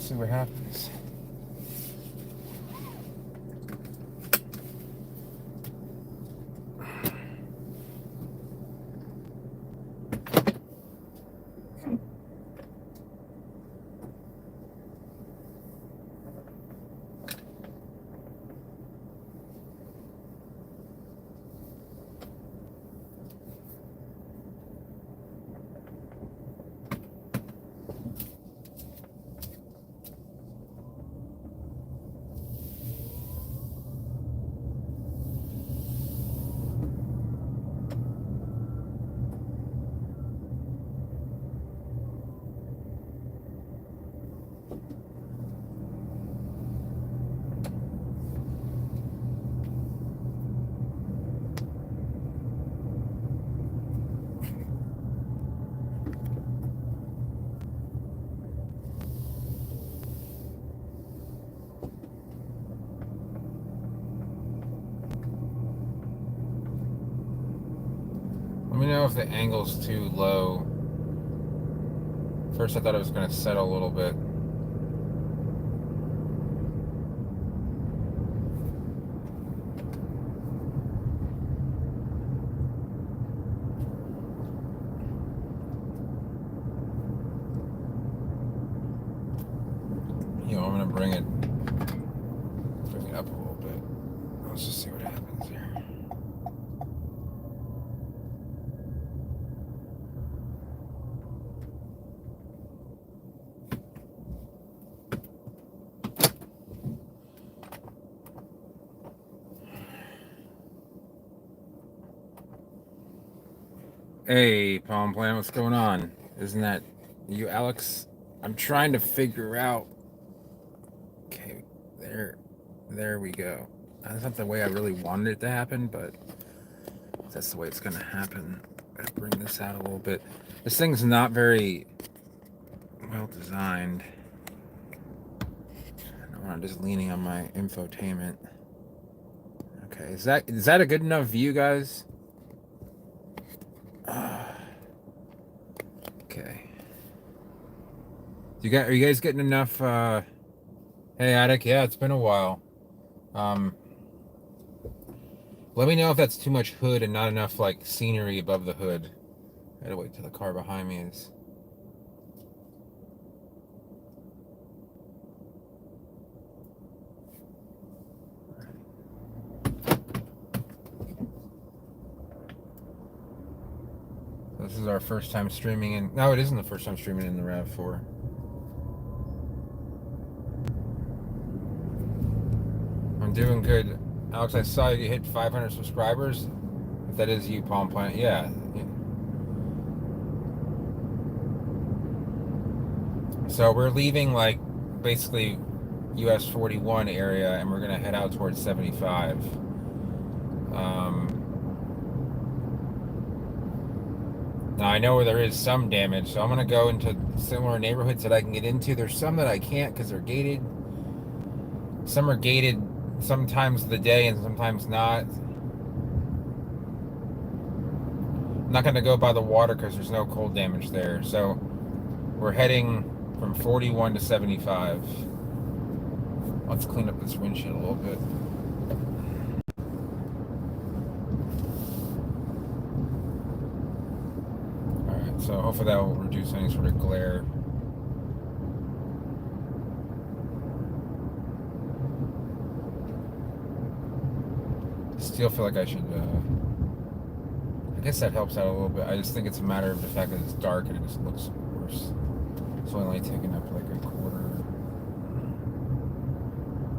see what happens. Let me know if the angle's too low. First I thought it was going to settle a little bit. I'm going to bring it up a little bit. Let's just see what happens here. Hey, Palm Plant, what's going on? Isn't that you, Alex? I'm trying to figure out. Okay, there we go. That's not the way I really wanted it to happen, but that's the way it's gonna happen. Gotta bring this out a little bit. This thing's not very well designed. I'm just leaning on my infotainment. Okay, is that a good enough view, guys? Okay. Are you guys getting enough? Hey, Attic. Yeah, it's been a while. Let me know if that's too much hood and not enough like scenery above the hood. I gotta wait till the car behind me is. This is our first time streaming in. No, it isn't the first time streaming in the RAV4. I'm doing good. Alex, I saw you hit 500 subscribers. If that is you, Palm Plant, yeah. So we're leaving like basically US 41 area and we're gonna head out towards 75. Now I know where there is some damage, so I'm gonna go into similar neighborhoods that I can get into. There's some that I can't because they're gated. Some are gated sometimes of the day and sometimes not. I'm not gonna go by the water because there's no cold damage there. So we're heading from 41 to 75. Let's clean up this windshield a little bit. Alright, so hopefully that will reduce any sort of glare. I still feel like I should, I guess that helps out a little bit. I just think it's a matter of the fact that it's dark and it just looks worse. It's only taking up like a quarter.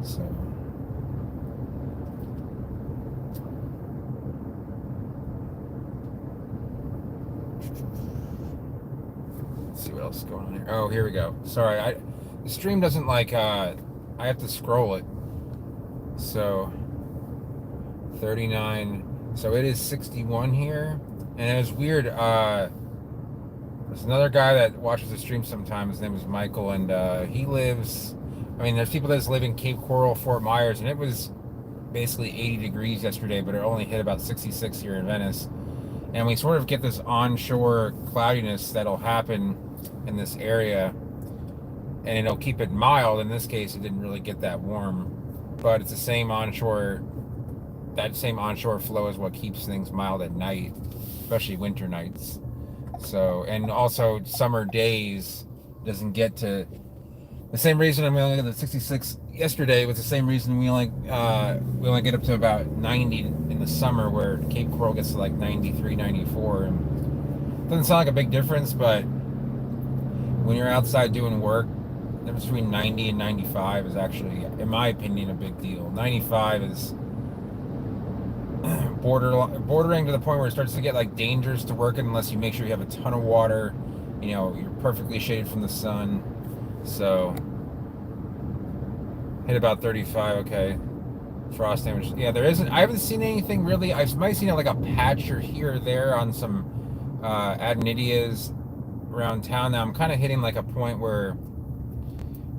So. Let's see what else is going on here. Oh, here we go. Sorry, the stream doesn't like, I have to scroll it. So, 39. So it is 61 here. And it was weird. There's another guy that watches the stream sometimes. His name is Michael, and he lives. I mean, there's people that live in Cape Coral, Fort Myers, and it was basically 80 degrees yesterday, but it only hit about 66 here in Venice. And we sort of get this onshore cloudiness that'll happen in this area. and it'll keep it mild. In this case, it didn't really get that warm, but it's the same onshore. That same onshore flow is what keeps things mild at night, especially winter nights. So, and also summer days doesn't get to the same reason I'm only at the 66 yesterday was the same reason we only get up to about 90 in the summer, where Cape Coral gets to like 93, 94, and it doesn't sound like a big difference, but when you're outside doing work, the difference between 90 and 95 is actually, in my opinion, a big deal. 95 is bordering to the point where it starts to get like dangerous to work in unless you make sure you have a ton of water. You know, you're perfectly shaded from the sun. So hit about 35. Okay, frost damage. Yeah, there isn't. I haven't seen anything really. I might have seen like a patch or here or there on some adenidias around town. Now I'm kind of hitting like a point where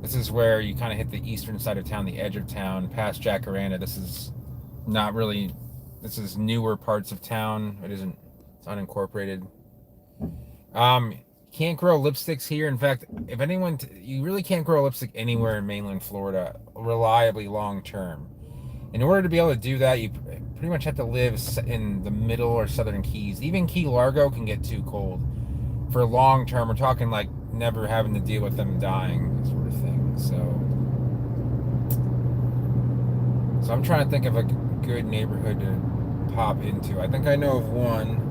this is where you kind of hit the eastern side of town, the edge of town, past Jacaranda. This is not really. This is newer parts of town. It isn't. It's unincorporated. Can't grow lipsticks here. In fact, if anyone, you really can't grow lipstick anywhere in mainland Florida reliably long term. In order to be able to do that, you pretty much have to live in the middle or southern Keys. Even Key Largo can get too cold for long term. We're talking like never having to deal with them dying, sort of thing. So I'm trying to think of a good neighborhood to pop into. I think I know of one.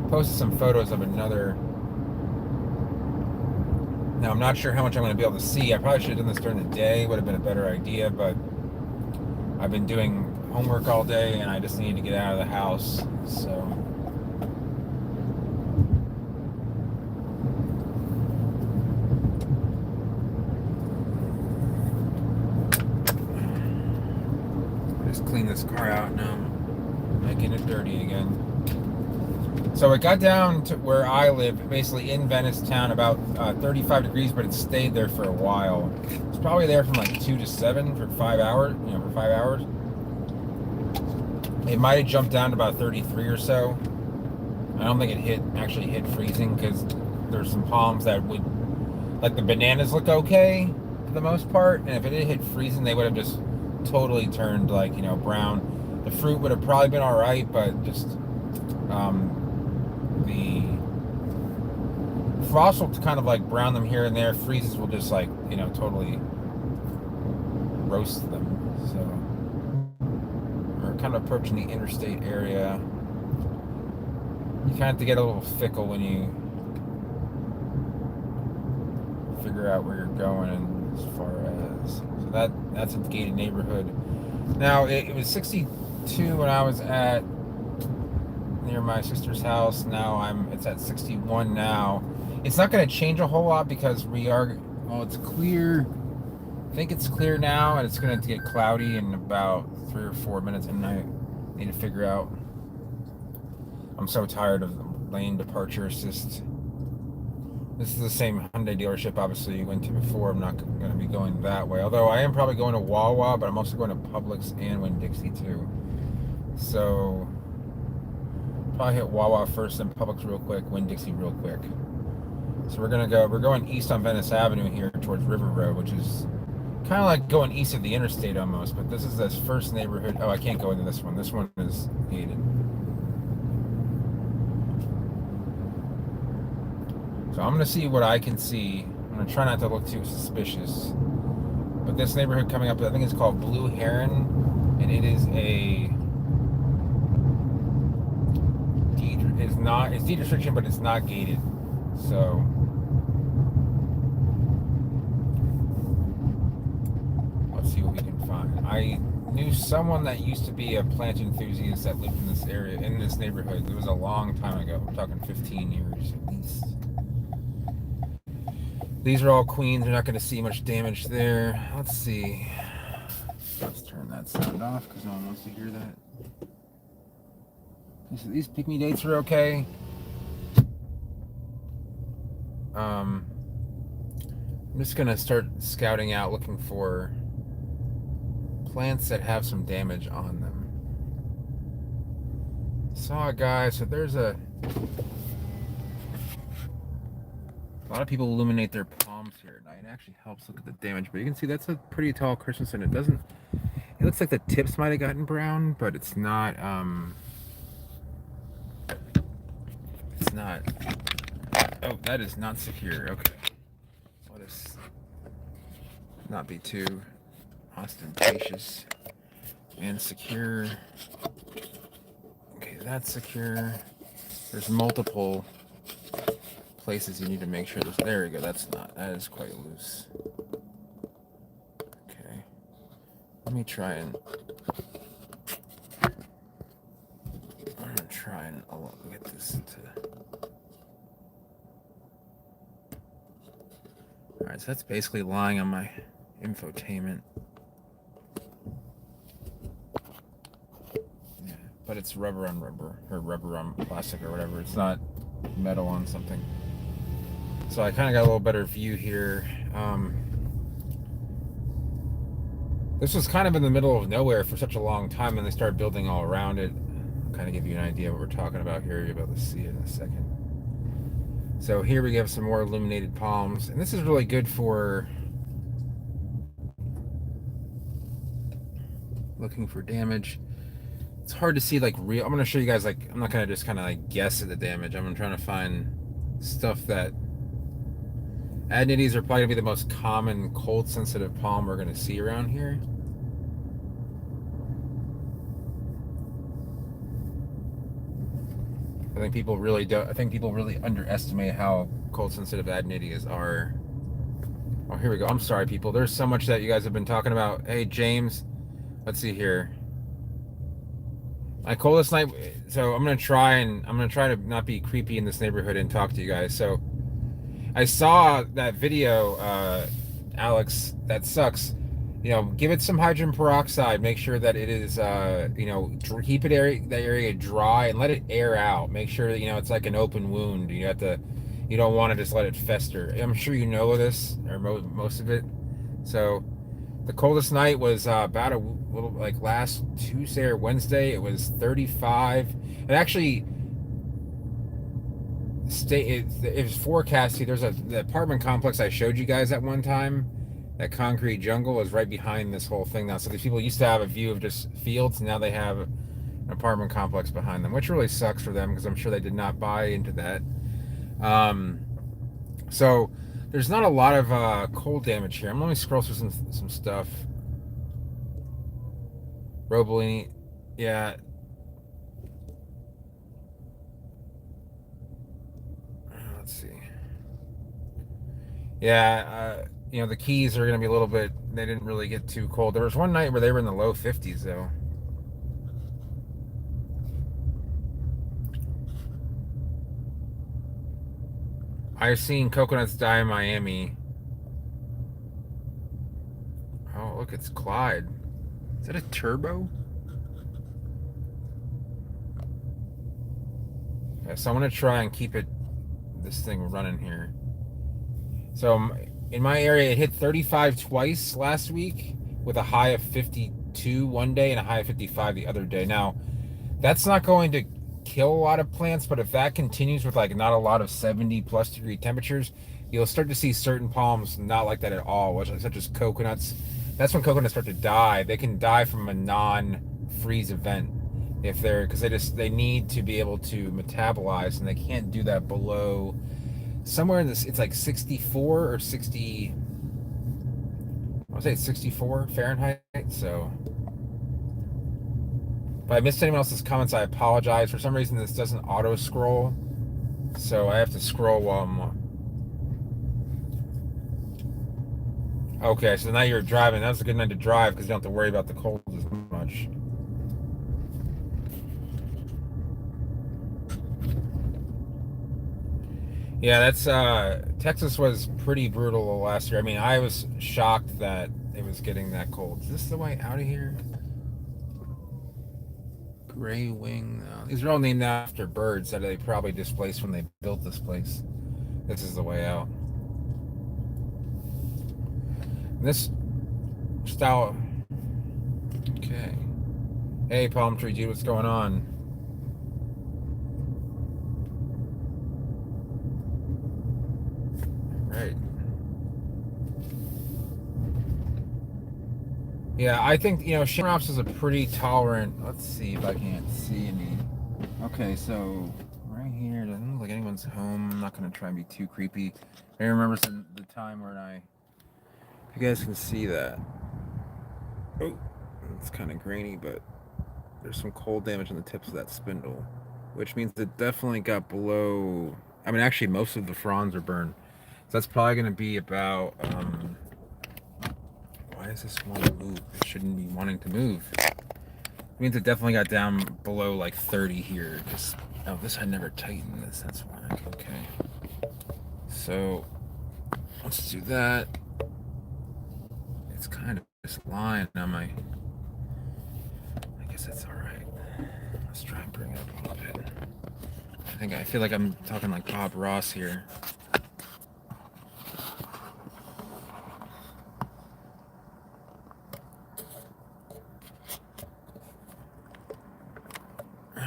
Posted some photos of another. Now, I'm not sure how much I'm going to be able to see. I probably should have done this during the day. Would have been a better idea, but I've been doing homework all day, and I just need to get out of the house. So I just clean this car out now. Making it dirty again. So it got down to where I live, basically in Venice town, about 35 degrees, but it stayed there for a while. It's probably there from like 2 to 7 for 5 hours, for 5 hours. It might have jumped down to about 33 or so. I don't think it actually hit freezing, because there's some palms that would, like the bananas look okay for the most part, and if it did hit freezing, they would have just totally turned like, brown. The fruit would have probably been all right, but just the frost will kind of like brown them here and there. Freezes will just like, totally roast them. So we're kind of approaching the interstate area. You kind of have to get a little fickle when you figure out where you're going, and as far as, so that's a gated neighborhood. Now it was 62 when I was at near my sister's house. Now it's at 61 now. It's not going to change a whole lot because it's clear. I think it's clear now, and it's going to get cloudy in about 3 or 4 minutes, and I need to figure out. I'm so tired of the lane departure assist. This is the same Hyundai dealership obviously you went to before. I'm not going to be going that way, although I am probably going to Wawa, but I'm also going to Publix and Winn-Dixie too. So probably hit Wawa first, then Publix real quick, Winn-Dixie real quick. So we're going east on Venice Avenue here towards River Road, which is kind of like going east of the interstate almost, but this is this first neighborhood. Oh, I can't go into this one. This one is gated. So I'm going to see what I can see. I'm going to try not to look too suspicious. But this neighborhood coming up, I think it's called Blue Heron, and it is it's deed restriction, but it's not gated. So let's see what we can find. I knew someone that used to be a plant enthusiast that lived in this area, in this neighborhood. It was a long time ago. We're talking 15 years at least. These are all queens. You're not going to see much damage there. Let's see. Let's turn that sound off because no one wants to hear that. These pick-me dates are okay. I'm just going to start scouting out, looking for plants that have some damage on them. Saw a guy, so there's a lot of people illuminate their palm palms here at night. It actually helps look at the damage, but you can see that's a pretty tall Christmas, and it doesn't. It looks like the tips might have gotten brown, but it's not. It's not. Oh, that is not secure. Okay, let us not be too ostentatious and secure. Okay, that's secure. There's multiple places you need to make sure there's. There we go. That's not. That is quite loose. Okay. Let me try and. I'm gonna try and get this to. All right, so that's basically lying on my infotainment. Yeah, but it's rubber on rubber, or rubber on plastic, or whatever. It's not metal on something. So I kind of got a little better view here. This was kind of in the middle of nowhere for such a long time, and they started building all around it. I'll kind of give you an idea of what we're talking about here. You'll be able to see it in a second. So here we have some more illuminated palms, and this is really good for looking for damage. It's hard to see like real. I'm going to show you guys like I'm not going to just kind of like guess at the damage. I'm trying to find stuff that adenites are probably going to be the most common cold sensitive palm we're going to see around here. I think people really underestimate how cold sensitive adenites are. Oh, here we go. I'm sorry, people. There's so much that you guys have been talking about. Hey, James. Let's see here. My coldest night. So I'm gonna try to not be creepy in this neighborhood and talk to you guys. So I saw that video, Alex. That sucks. You know, give it some hydrogen peroxide. Make sure that it is, keep that area dry and let it air out. Make sure that it's like an open wound. You don't want to just let it fester. I'm sure you know this or most of it. So the coldest night was about a little like last Tuesday or Wednesday. It was 35. It actually it was forecasted. There's the apartment complex I showed you guys at one time. That concrete jungle is right behind this whole thing now. So these people used to have a view of just fields. Now they have an apartment complex behind them, which really sucks for them because I'm sure they did not buy into that. So there's not a lot of cold damage here. Let me scroll through some stuff. Robolini, yeah. Let's see. Yeah, the Keys are going to be a little bit. They didn't really get too cold. There was one night where they were in the low 50s, though. I've seen coconuts die in Miami. Oh, look, it's Clyde. Is that a turbo? Yeah, so I'm going to try and keep this thing running here. So in my area, it hit 35 twice last week with a high of 52 one day and a high of 55 the other day. Now, that's not going to kill a lot of plants, but if that continues with like not a lot of 70 plus degree temperatures, you'll start to see certain palms not like that at all, such as coconuts. That's when coconuts start to die. They can die from a non-freeze event because they need to be able to metabolize, and they can't do that below somewhere in this. It's like 64 or 60. I would say it's 64 Fahrenheit. So if I missed anyone else's comments, I apologize. For some reason, this doesn't auto scroll, so I have to scroll while I'm. Okay, so now you're driving. That's a good night to drive because you don't have to worry about the cold as much. Yeah, that's Texas was pretty brutal last year. I mean, I was shocked that it was getting that cold. Is this the way out of here? Gray wing. These are all named after birds that they probably displaced when they built this place. This is the way out. This style. Okay. Hey, palm tree dude, what's going on? Right. Yeah, I think, Shamrocks is a pretty tolerant. Let's see if I can't see any. Okay, so right here, doesn't look like anyone's home. I'm not going to try and be too creepy. I remember the time when if you guys can see that. Oh, it's kind of grainy, but there's some cold damage on the tips of that spindle, which means it definitely got below. I mean, actually, most of the fronds are burned. So that's probably going to be about. Why does this want to move? It shouldn't be wanting to move. It means it definitely got down below like 30 here. This I never tightened this. That's why. Okay. So let's do that. It's kind of just lying on my. I guess that's all right. Let's try and bring it up a little bit. I feel like I'm talking like Bob Ross here.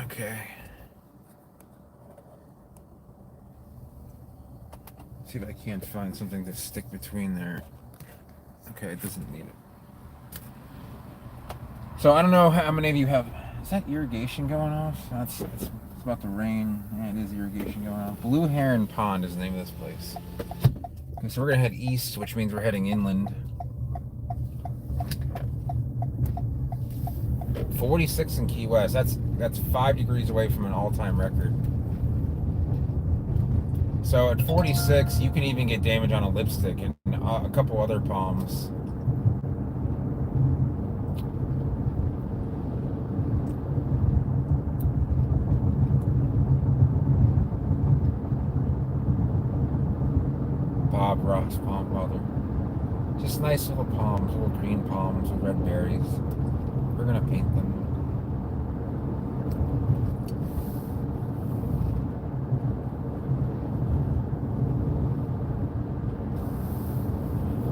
Okay. See if I can't find something to stick between there. Okay, it doesn't need it. So I don't know how many of you have. Is that irrigation going off? It's about to rain. Yeah, it is irrigation going off. Blue Heron Pond is the name of this place. Okay, so we're gonna head east, which means we're heading inland. 46 in Key West. That's 5 degrees away from an all-time record. So at 46, you can even get damage on a lipstick and a couple other palms. Bob Ross palm mother. Just nice little palms, little green palms with red berries. We're gonna paint them.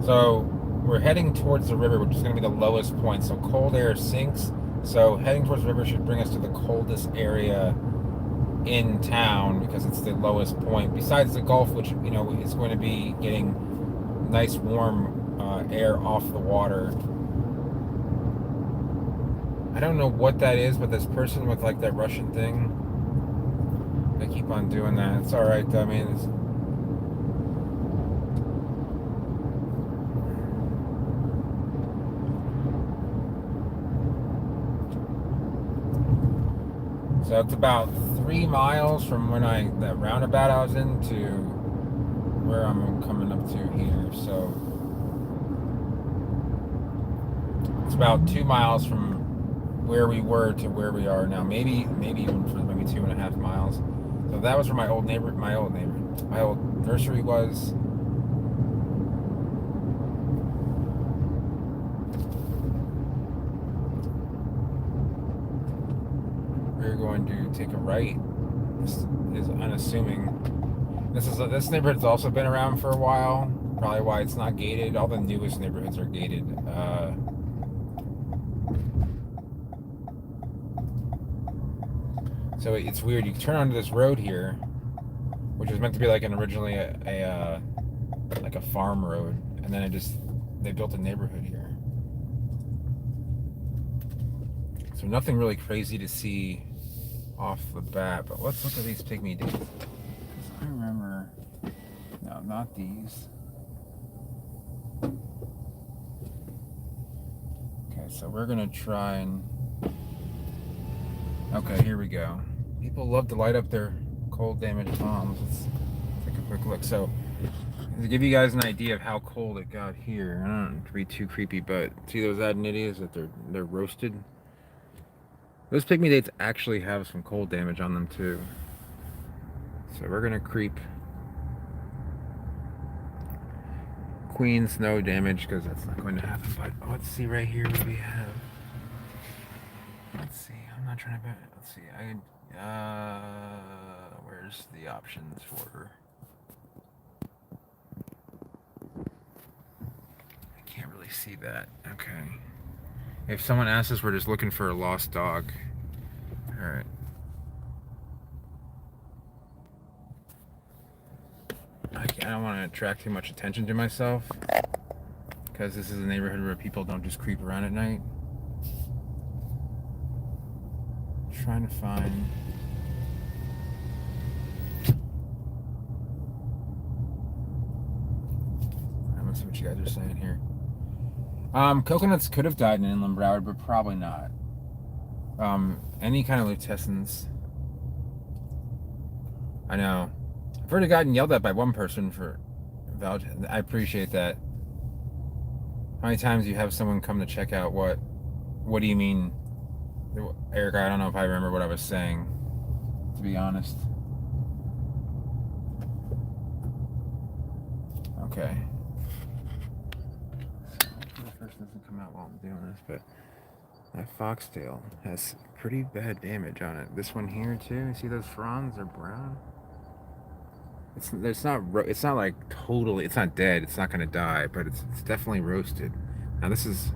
So we're heading towards the river, which is going to be the lowest point. So cold air sinks. So heading towards the river should bring us to the coldest area in town because it's the lowest point. Besides the Gulf, which is going to be getting nice warm air off the water. I don't know what that is, but this person with like that Russian thing, they keep on doing that. It's all right. I mean, so it's about 3 miles from that roundabout I was in to where I'm coming up to here. So it's about 2 miles from where we were to where we are now. Maybe even for maybe 2.5 miles. So that was where my old nursery was. We're going to take a right. This is unassuming. This neighborhood's also been around for a while. Probably why it's not gated. All the newest neighborhoods are gated. So it's weird. You turn onto this road here, which was meant to be like originally a farm road, and then they built a neighborhood here. So nothing really crazy to see off the bat, but let's look at these pygmy dates. I remember, no, not these. Okay, so we're gonna try and, okay, here we go. People love to light up their cold damaged palms. Let's take a quick look. So to give you guys an idea of how cold it got here, I don't know to be too creepy, but see those adenites that they're roasted? Those pygmy dates actually have some cold damage on them too. So we're gonna creep queen snow damage because that's not going to happen. But let's see right here what we have. Let's see. I'm not trying to bet. Let's see. Where's the options for? I can't really see that. Okay. If someone asks us, we're just looking for a lost dog. All right. I don't want to attract too much attention to myself because this is a neighborhood where people don't just creep around at night. Trying to find. I'm gonna see what you guys are saying here. Coconuts could have died in inland Broward, but probably not. Any kind of lutescens. I know. I've already gotten yelled at by one person for vouch. I appreciate that. How many times you have someone come to check out what? What do you mean, Eric? I don't know if I remember what I was saying. To be honest. Okay. So hopefully the first doesn't come out while I'm doing this, but that foxtail has pretty bad damage on it. This one here too. You see those fronds? They're brown. It's not like totally. It's not dead. It's not gonna die, but it's definitely roasted. Now this is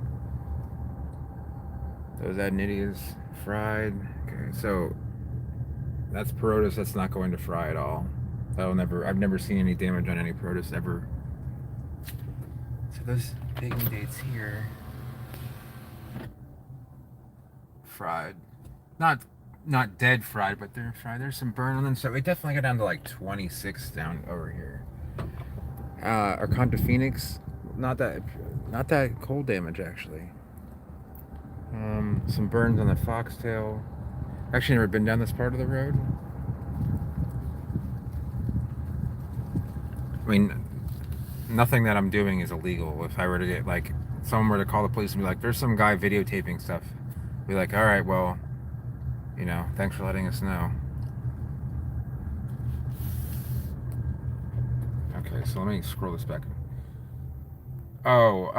those adenidias fried. Okay, so that's Perotus. That's not going to fry at all. I've never seen any damage on any Perotus ever. So those pygmy dates here, fried, not dead fried, but they're fried. There's some burn on them, so it definitely got down to like 26 down over here. Arconta Phoenix, not that cold damage actually. Some burns on the foxtail. Actually, never been down this part of the road. I mean, nothing that I'm doing is illegal. If I were to get like someone were to call the police and be like, "There's some guy videotaping stuff," be like, "All right, well, you know, thanks for letting us know." Okay, so let me scroll this back. Oh,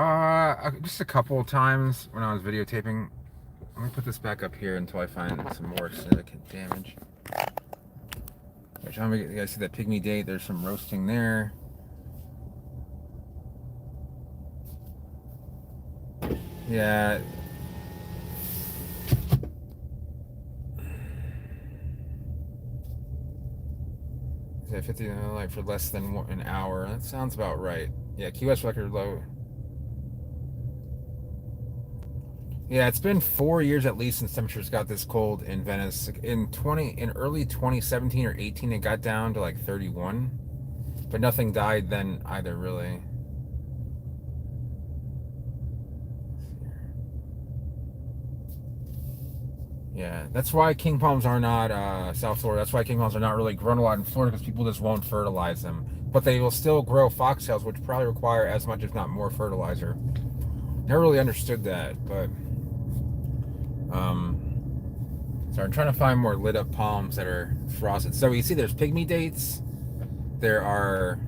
just a couple of times when I was videotaping. Let me put this back up here until I find some more significant damage. You guys see that pygmy date? There's some roasting there. Yeah. Is that 50 light for less than an hour? That sounds about right. Yeah, QS record low. Yeah, it's been 4 years at least since temperatures got this cold in Venice. In early 2017 or 18, it got down to like 31, but nothing died then either, really. Yeah, that's why king palms are not South Florida. That's why king palms are not really grown a lot in Florida, because people just won't fertilize them. But they will still grow foxtails, which probably require as much, if not more, fertilizer. Never really understood that, but so I'm trying to find more lit up palms that are frosted. So you see there's pygmy dates, there are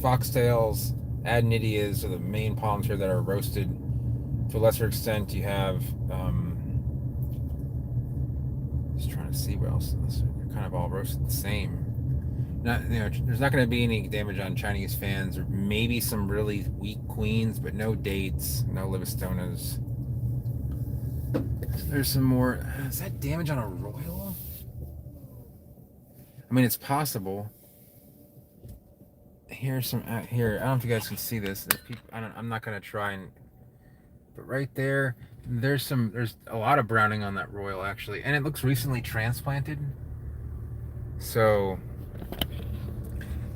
foxtails, adenidias are the main palms here that are roasted. To a lesser extent, you have just trying to see what else. They're kind of all roasted the same. There's not going to be any damage on Chinese fans, or maybe some really weak queens, but no dates, no Livistonas. So there's some more. Is that damage on a royal? I mean, it's possible. Here's some. Here, I don't know if you guys can see this. I'm not going to try and. But right there, there's a lot of browning on that royal actually, and it looks recently transplanted. So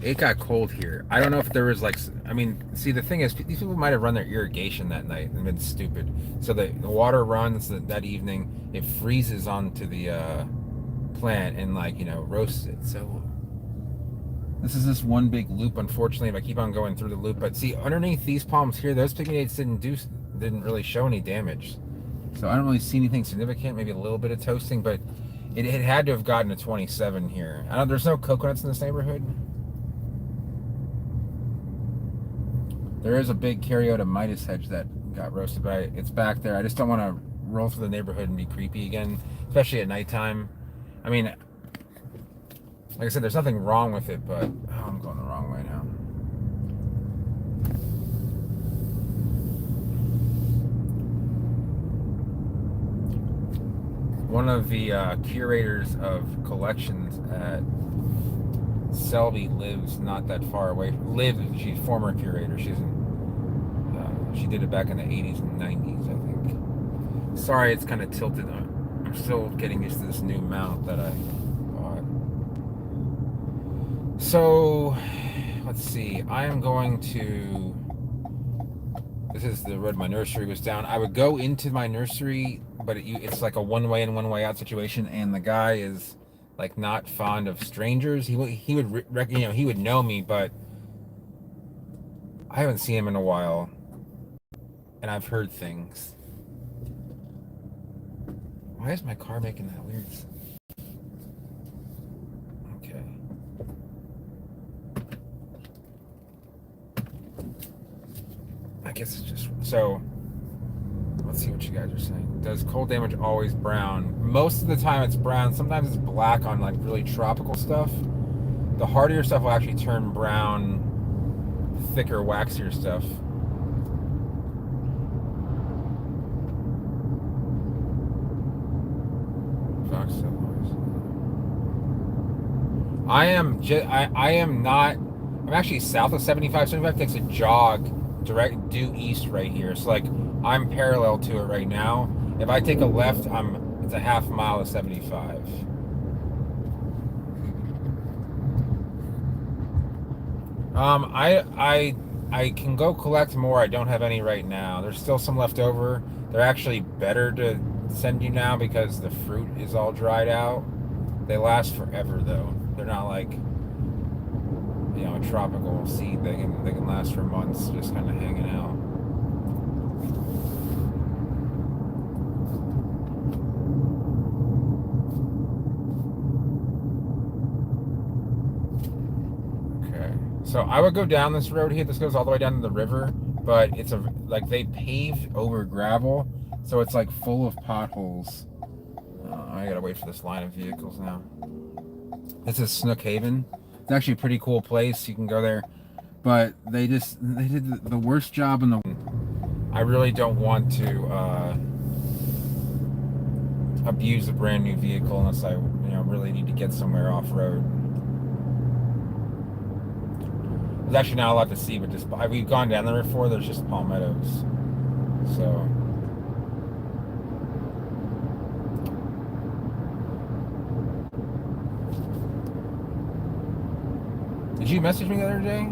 it got cold here. I don't know if there was like, I mean, see, the thing is, these people might have run their irrigation that night and been stupid. So the water runs that evening, it freezes onto the plant and, like, roasts it. So this is this one big loop, unfortunately, if I keep on going through the loop. But see, underneath these palms here, those pygmy dates didn't really show any damage. So I don't really see anything significant, maybe a little bit of toasting, but it had to have gotten to 27 here. There's no coconuts in this neighborhood. There is a big Caryota Midas hedge that got roasted, but it's back there. I just don't want to roll through the neighborhood and be creepy again, especially at nighttime. I mean, like I said, there's nothing wrong with it, but I'm going the wrong way now. One of the curators of collections at Selby lives not that far away. She's former curator. She did it back in the 80s and 90s, I think. Sorry, it's kind of tilted. I'm still getting used to this new mount that I bought. So, let's see. I am going to... This is the road my nursery was down. I would go into my nursery, but it's like a one-way in, one-way out situation, and the guy is like not fond of strangers. He would he would know me, but I haven't seen him in a while, and I've heard things. Why is my car making that weird? Okay. I guess it's just so. Let's see what you guys are saying. Does cold damage always brown? Most of the time it's brown. Sometimes it's black on like really tropical stuff. The hardier stuff will actually turn brown. Thicker, waxier stuff. I am not. I'm actually south of 75. 75 takes a jog direct due east right here. So like I'm parallel to it right now. If I take a left, it's a half mile of 75. I can go collect more. I don't have any right now. There's still some left over. They're actually better to send you now because the fruit is all dried out. They last forever though. They're not like a tropical seed. They can last for months just kind of hanging out. So I would go down this road here. This goes all the way down to the river, but it's they pave over gravel, so it's like full of potholes. I gotta wait for this line of vehicles now. This is Snook Haven. It's actually a pretty cool place. You can go there, but they did the worst job in the. I really don't want to abuse a brand new vehicle unless I really need to get somewhere off road. There's actually not a lot to see, but we've gone down there before. There's just palmettos. So. Did you message me the other day?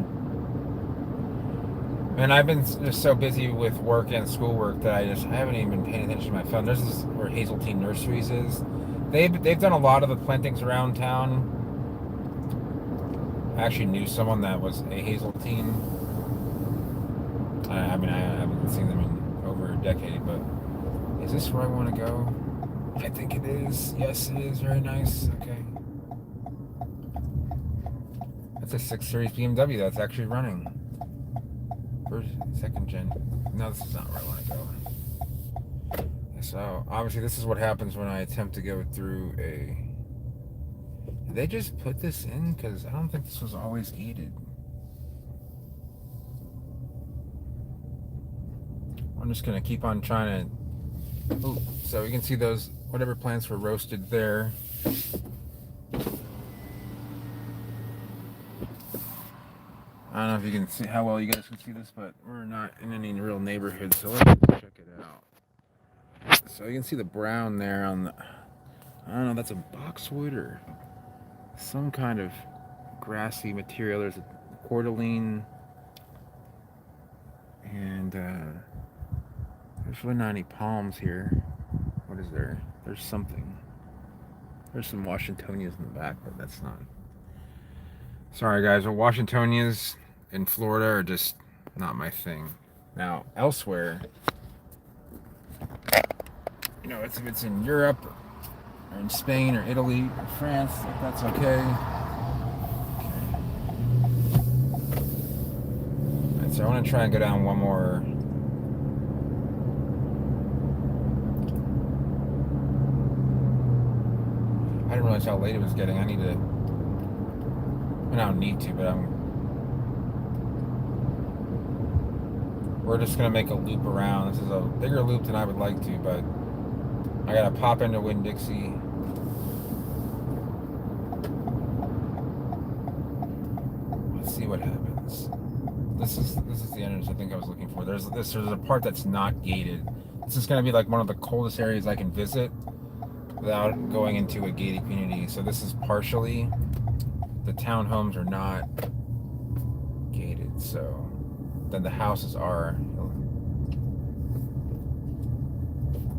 And I've been just so busy with work and schoolwork that I haven't even been paying attention to my phone. This is where Hazeltine Nurseries is. They've done a lot of the plantings around town. I actually knew someone that was a Hazeltine. I haven't seen them in over a decade, but is this where I want to go? I think it is. Yes, it is. Very nice. Okay. That's a 6 Series BMW that's actually running. First, second gen. No, this is not where I want to go. So, obviously, this is what happens when I attempt to go through a... Did they just put this in? Because I don't think this was always gated. I'm just going to keep on trying to... Ooh, so you can see those, whatever plants were roasted there. I don't know if you can see how well you guys can see this, but we're not in any real neighborhood, so let's check it out. So you can see the brown there on the... I don't know, that's a boxwood or some kind of grassy material. There's a cordyline, and there's really not any palms here. What is there? There's something. There's some Washingtonias in the back, but that's not... Sorry guys, but Washingtonias in Florida are just not my thing. Now, elsewhere, if it's in Europe, or in Spain, or Italy, or France, if that's okay. Alright, so I want to try and go down one more. I didn't realize how late it was getting. I don't need to, but we're just going to make a loop around. This is a bigger loop than I would like to, but I got to pop into Winn-Dixie. see what happens. This is the entrance I think I was looking for. There's a part that's not gated. This is going to be like one of the coldest areas I can visit without going into a gated community. So this is partially. The townhomes are not gated, so then the houses are.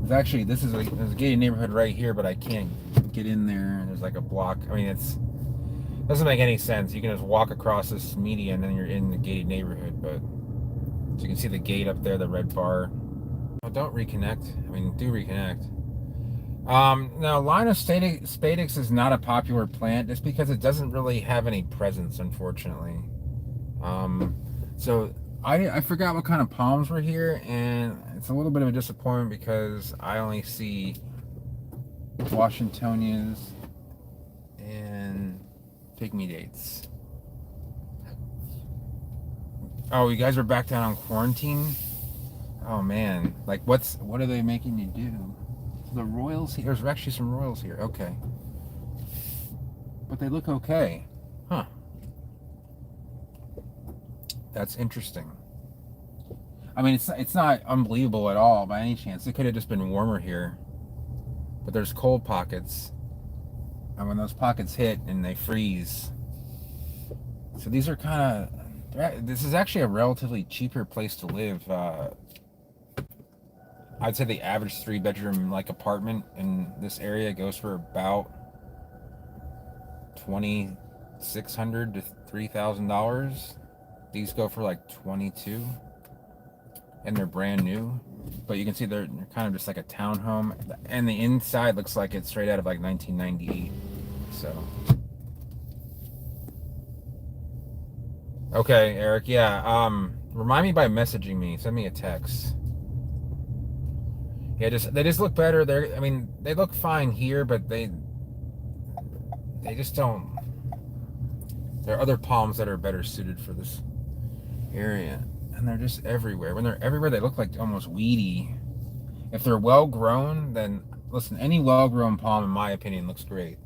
Actually, there's a gated neighborhood right here, but I can't get in there. There's like a block. I mean, it doesn't make any sense. You can just walk across this median and you're in the gated neighborhood. But so you can see the gate up there, the red bar. Oh, don't reconnect. I mean, do reconnect. Now, Linus spadix is not a popular plant just because it doesn't really have any presence, unfortunately. So I forgot what kind of palms were here, and it's a little bit of a disappointment because I only see Washingtonias and pygmy dates. Oh, you guys are back down on quarantine? Oh man, like what are they making you do? The royals here. There's actually some royals here. Okay, but they look okay, huh? That's interesting. I mean, it's not unbelievable at all by any chance. It could have just been warmer here, but there's cold pockets, and when those pockets hit and they freeze, so these are kind of. This is actually a relatively cheaper place to live. I'd say the average 3-bedroom like apartment in this area goes for about $2,600 to $3,000. These go for like $22,000, and they're brand new. But you can see they're kind of just like a townhome, and the inside looks like it's straight out of like 1998. So. Okay, Eric. Yeah. Remind me by messaging me. Send me a text. Yeah, they just look better. I mean, they look fine here, but they just don't. There are other palms that are better suited for this area, and they're just everywhere. When they're everywhere, they look like almost weedy. If they're well grown, then listen, any well grown palm, in my opinion, looks great.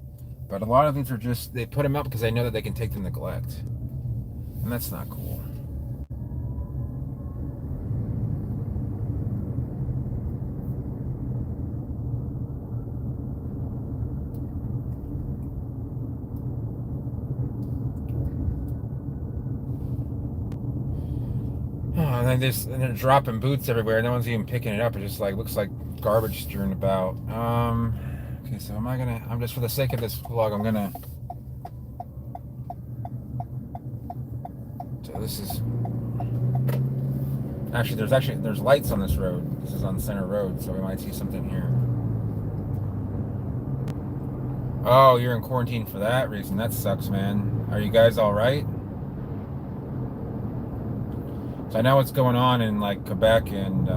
But a lot of these are just they put them up because they know that they can take the neglect, and that's not cool. And they're dropping boots everywhere. No one's even picking it up. It just like looks like garbage strewn about. Okay, so I'm just for the sake of this vlog, I'm gonna. So this is. There's lights on this road. This is on Center Road, so we might see something here. Oh, you're in quarantine for that reason. That sucks, man. Are you guys all right? So I know what's going on in like Quebec, and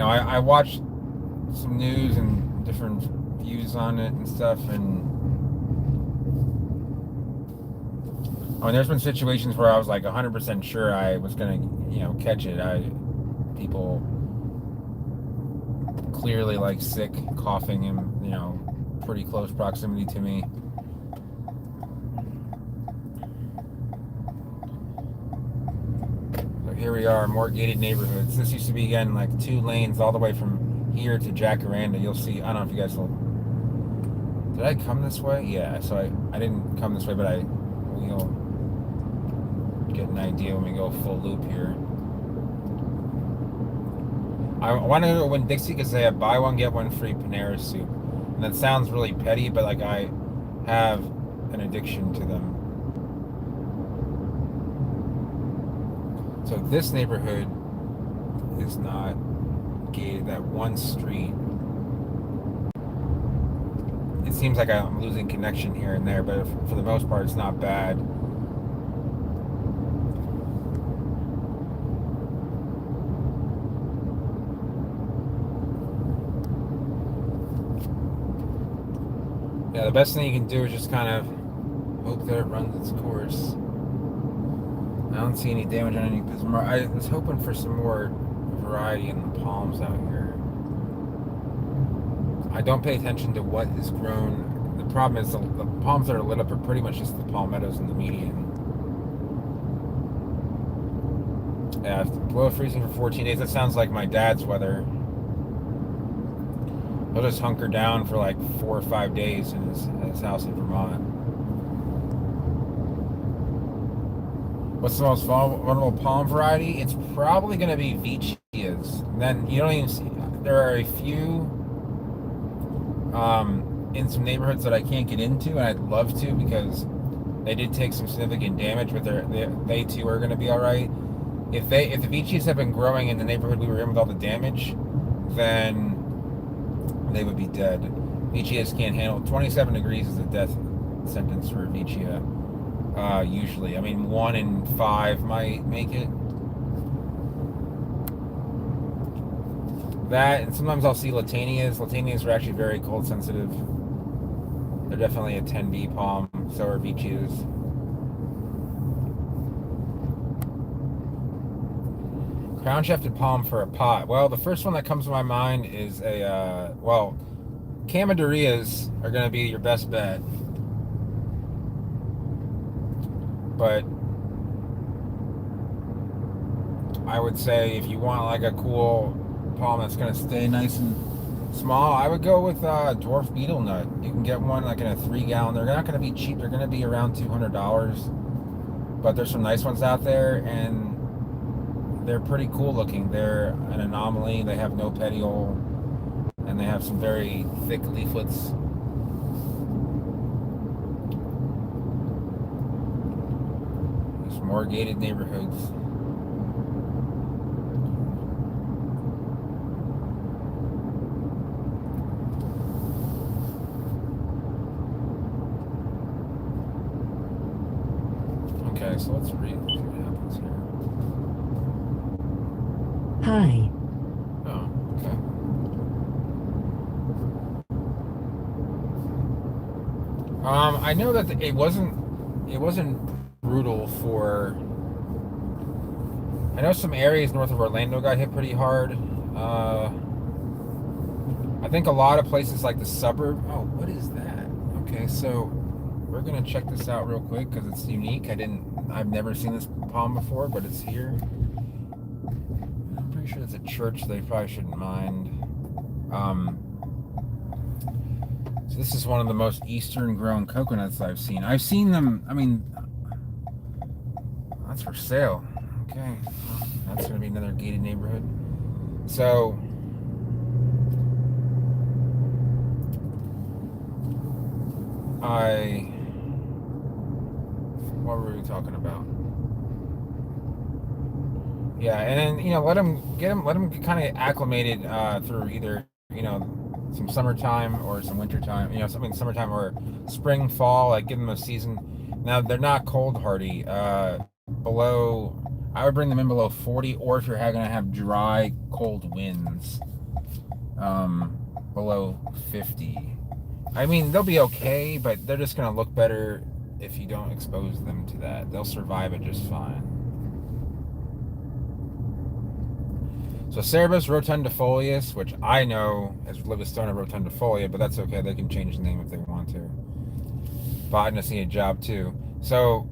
I watched some news and different views on it and stuff, and I mean, there's been situations where I was like 100% sure I was gonna, catch it. People clearly like sick, coughing, and pretty close proximity to me. Here we are, more gated neighborhoods. This used to be, again, like 2 lanes all the way from here to Jacaranda. You'll see, I don't know if you guys will. Did I come this way? Yeah, so I didn't come this way, but we'll get an idea when we go full loop here. I want to go Winn Dixie because they have buy one, get one free Panera soup. And that sounds really petty, but like I have an addiction to them. So this neighborhood is not gated. That one street, it seems like I'm losing connection here and there, but for the most part, it's not bad. Yeah, the best thing you can do is just kind of hope that it runs its course. I don't see any damage on any pismar. I was hoping for some more variety in the palms out here. I don't pay attention to what is grown The problem is the palms that are lit up are pretty much just the palmettos in the median. Yeah, below freezing for 14 days. That sounds like my dad's weather. He'll just hunker down for like 4 or 5 days in his house in Vermont. What's the most vulnerable palm variety? It's probably going to be Veitchias. And then you don't even see. There are a few in some neighborhoods that I can't get into, and I'd love to because they did take some significant damage, but they too are going to be all right. If the Veitchias have been growing in the neighborhood we were in with all the damage, then they would be dead. Veitchias can't handle 27 degrees is a death sentence for a Veitchia. Usually, I mean, 1 in 5 might make it. That, and sometimes I'll see Latanias. Latanias are actually very cold sensitive. They're definitely a 10B palm. So are Veitchias. Crown shafted palm for a pot. Well, the first one that comes to my mind is Camadurias are going to be your best bet. But I would say if you want like a cool palm that's going to stay nice and small, I would go with dwarf beetle nut. You can get one like in a 3-gallon. They're not going to be cheap. They're going to be around $200. But there's some nice ones out there, and they're pretty cool looking. They're an anomaly. They have no petiole, and they have some very thick leaflets. There's more gated neighborhoods. Okay, so let's read what happens here. Hi. Oh, okay. I know that it wasn't brutal for. I know some areas north of Orlando got hit pretty hard. I think a lot of places like the suburb. Oh, what is that? Okay, so we're gonna check this out real quick because it's unique. I've never seen this palm before, but it's here. I'm pretty sure it's a church, so they probably shouldn't mind. So this is one of the most eastern grown coconuts I've seen. I've seen them. I mean, that's for sale. Okay, well, that's gonna be another gated neighborhood. So. What were we talking about? Yeah, and then let them get kind of acclimated through either some summertime or some wintertime. Something summertime or spring, fall. Like give them a season. Now they're not cold hardy. Below, I would bring them in below 40, or if you're going to have dry, cold winds, below 50. I mean, they'll be okay, but they're just going to look better if you don't expose them to that. They'll survive it just fine. So Cerebus rotundifolius, which I know as Livistona rotundifolia, but that's okay. They can change the name if they want to. Botanist need a job too. So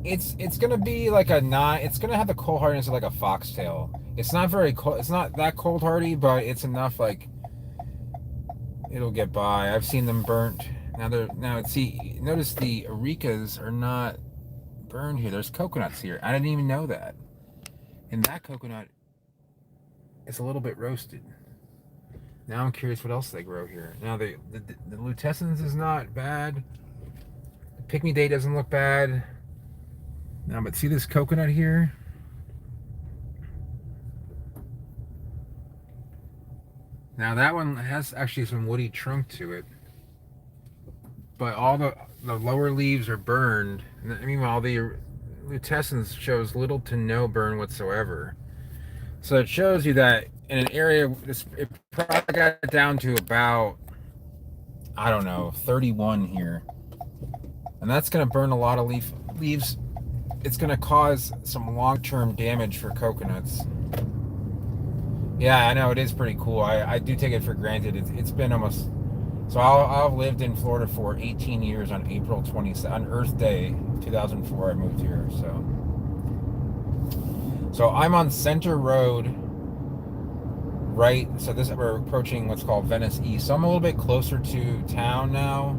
it's going to be like it's going to have the cold hardiness of like a foxtail. It's not very cold. It's not that cold hardy, but it's enough like it'll get by. I've seen them burnt. Notice the arecas are not burned here. There's coconuts here. I didn't even know that. And that coconut is a little bit roasted. Now I'm curious what else they grow here. Now the lutescens is not bad. The pygmy day doesn't look bad. Now, but see this coconut here? Now that one has actually some woody trunk to it, but all the lower leaves are burned. Meanwhile, the lutescens shows little to no burn whatsoever. So it shows you that in an area, it probably got down to about, I don't know, 31 here, and that's going to burn a lot of leaves. It's going to cause some long-term damage for coconuts. Yeah, I know, it is pretty cool. I do take it for granted. It's been almost So I've lived in Florida for 18 years. On April 20th, on Earth Day 2004, I moved here. So I'm on Center Road, right? So this we're approaching what's called Venice East. So I'm a little bit closer to town now.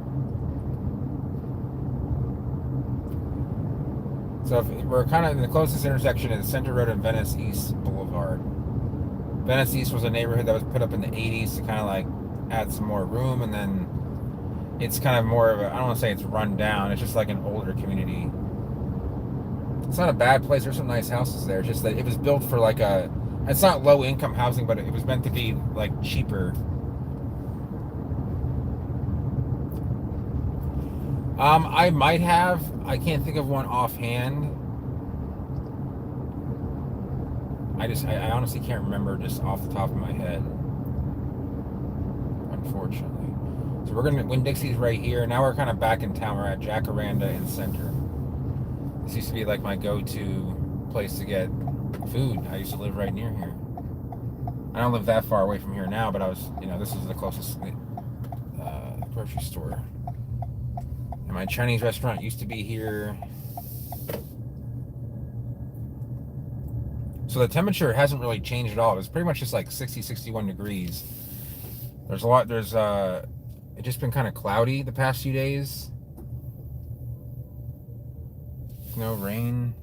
So if we're kind of in the closest intersection is Center Road and Venice East Boulevard. Venice East was a neighborhood that was put up in the 80s to kind of like add some more room, and then it's kind of more of a, I don't want to say it's run down, it's just like an older community. It's not a bad place, there's some nice houses there, it's just that it was built for like a, it's not low income housing, but it was meant to be like cheaper. I might have, I can't think of one offhand. I honestly can't remember just off the top of my head, unfortunately. So we're gonna, Winn-Dixie's right here. Now we're kind of back in town. We're at Jacaranda and Center. This used to be like my go-to place to get food. I used to live right near here. I don't live that far away from here now, but I was, this is the closest grocery store. And my Chinese restaurant used to be here. So the temperature hasn't really changed at all. It's pretty much just like 60, 61 degrees. It's just been kind of cloudy the past few days. No rain.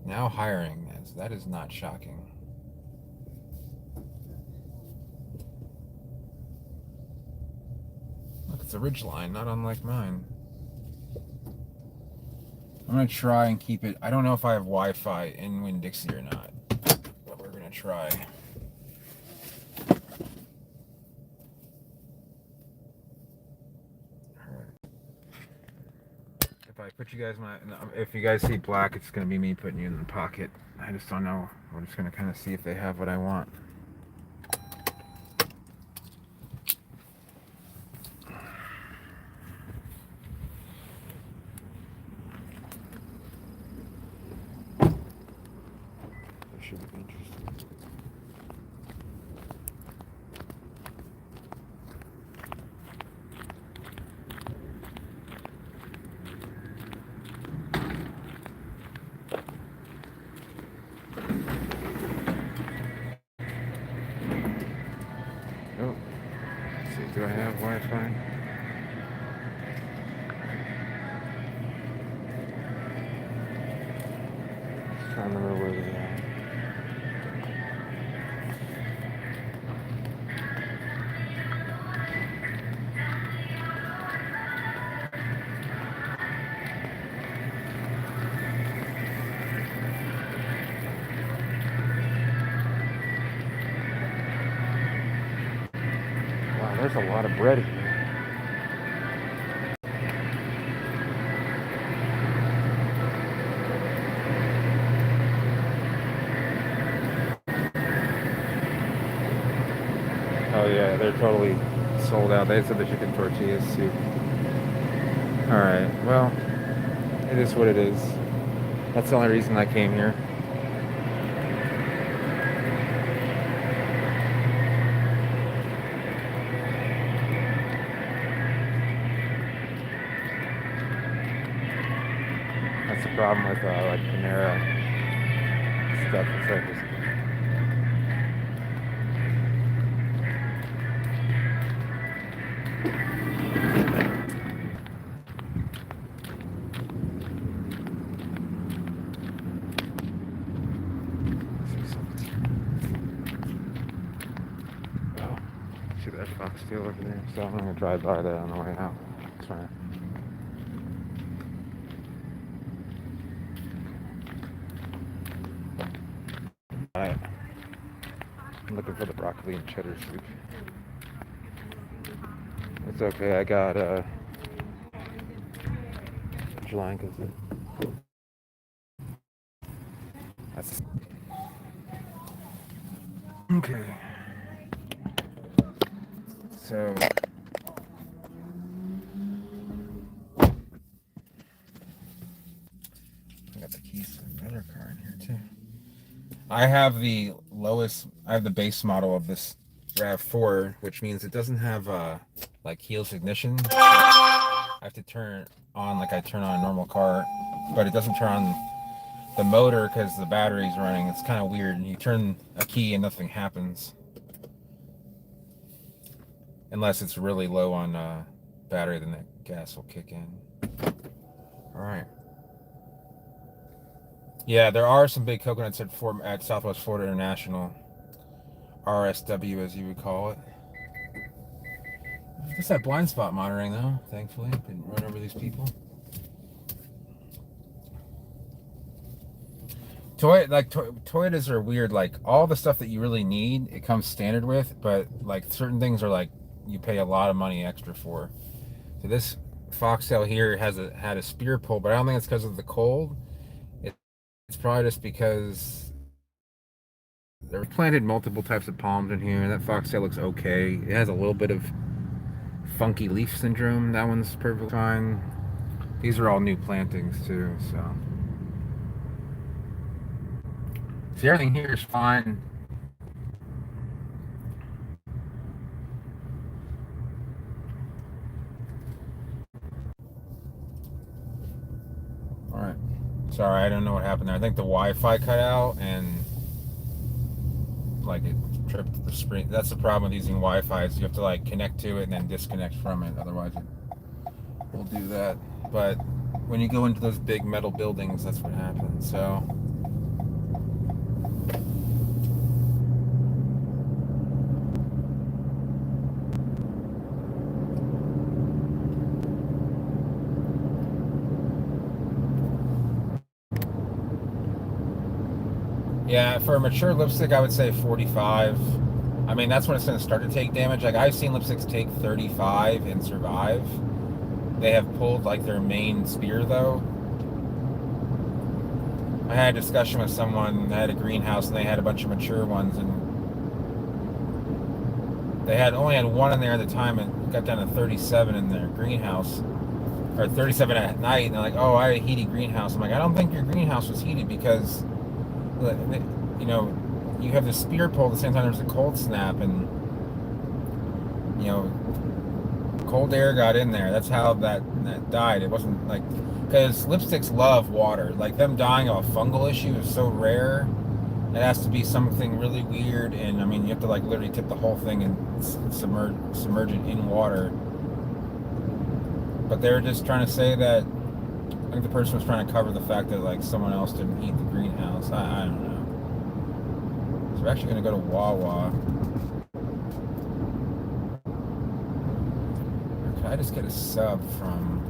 Now hiring. That is not shocking. Look, it's a ridge line, not unlike mine. I'm going to try and keep it. I don't know if I have Wi-Fi in Winn-Dixie or not, but we're going to try. If I put you guys if you guys see black, it's going to be me putting you in the pocket. I just don't know. We're just going to kind of see if they have what I want. Should be interesting. Oh, let's see, do I have Wi-Fi? I'm trying to remember where they are. Wow, there's a lot of bread here. Oh yeah, they're totally sold out. They said the chicken tortilla soup. Alright, well, it is what it is. That's the only reason I came here. That's the problem with like Panera stuff. It's like this. Oh, see that fox tail over there? So I'm gonna drive by that on the way out. That's fine. Alright. I'm looking for the broccoli and cheddar soup. It's okay, I got line because that's okay. So I got the keys to another car in here too. I have the base model of this RAV4, which means it doesn't have like keyless ignition. So I have to turn it on like I turn on a normal car, but it doesn't turn on the motor because the battery's running. It's kind of weird. You turn a key and nothing happens unless it's really low on battery. Then the gas will kick in. All right. Yeah, there are some big coconuts at Southwest Florida International, RSW as you would call it. Just that blind spot monitoring though. Thankfully, didn't run over these people. Toyotas are weird. Like all the stuff that you really need, it comes standard with, but like certain things are like you pay a lot of money extra for. So this Foxtail here had a spear pull, but I don't think it's because of the cold. It's probably just because they've planted multiple types of palms in here. That Foxtail looks okay. It has a little bit of funky leaf syndrome. That one's perfectly fine. These are all new plantings too, so. See, everything here is fine. All right. Sorry, I don't know what happened there. I think the Wi-Fi cut out and like it tripped the screen. That's the problem with using Wi-Fi is you have to like connect to it and then disconnect from it. Otherwise, it will do that. But when you go into those big metal buildings, that's what happens. So. Yeah, for a mature lipstick, I would say 45. I mean, that's when it's going to start to take damage. Like, I've seen lipsticks take 35 and survive. They have pulled, like, their main spear, though. I had a discussion with someone that had a greenhouse, and they had a bunch of mature ones, and they only had one in there at the time, and got down to 37 in their greenhouse, or 37 at night, and they're like, oh, I had a heated greenhouse. I'm like, I don't think your greenhouse was heated because... you know, you have the spear pull at the same time there's a cold snap, and you know, cold air got in there. That's how that died. It wasn't like, because lipsticks love water. Like them dying of a fungal issue is so rare. It has to be something really weird, and I mean, you have to like literally tip the whole thing and submerge it in water. But they're just trying to say that. I think the person was trying to cover the fact that like someone else didn't heat the greenhouse. I don't know. So we're actually going to go to Wawa. Or can I just get a sub from?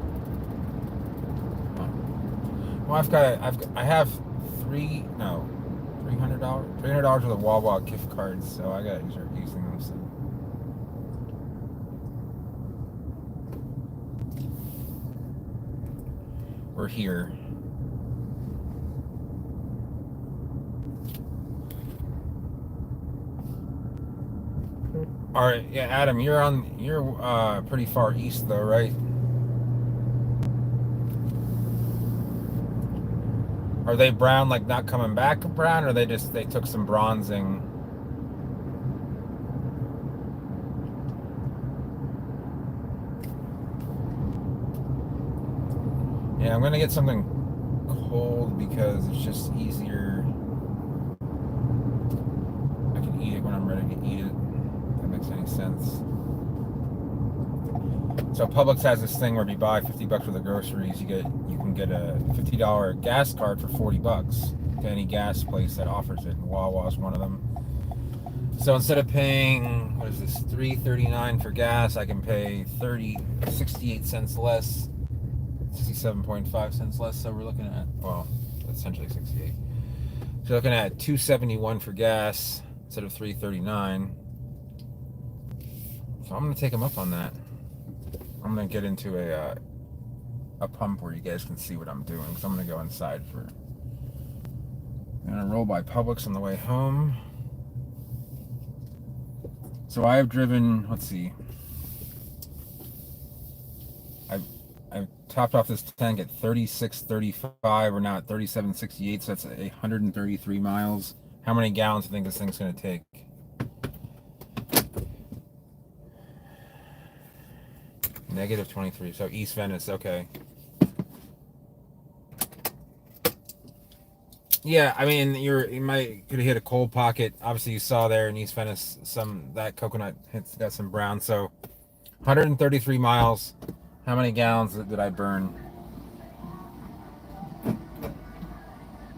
Well, I have $300 worth of Wawa gift cards, so I got to start using them soon. We're here. All right, yeah, Adam, you're pretty far east though, right? Are they brown, like not coming back brown, or they took some bronzing? Yeah, I'm gonna get something cold because it's just easier. I can eat it when I'm ready to eat it. If that makes any sense. So Publix has this thing where if you buy $50 worth of groceries, you can get a $50 gas card for $40 to any gas place that offers it. And Wawa is one of them. So instead of paying, what is this, $3.39 for gas, I can pay 68 cents less. 67.5 cents less, so we're looking at, well, essentially 68. So we're looking at $2.71 for gas instead of $3.39. So I'm gonna take them up on that. I'm gonna get into a pump where you guys can see what I'm doing. So I'm gonna go inside for. I'm gonna roll by Publix on the way home. So I have driven. Let's see. I topped off this tank at 36.35. We're now at 37.68, so that's 133 miles. How many gallons do you think this thing's going to take? Negative 23. So East Venice. Okay. Yeah, I mean, you might could have hit a cold pocket. Obviously, you saw there in East Venice that coconut hits got some brown. So 133 miles. How many gallons did I burn?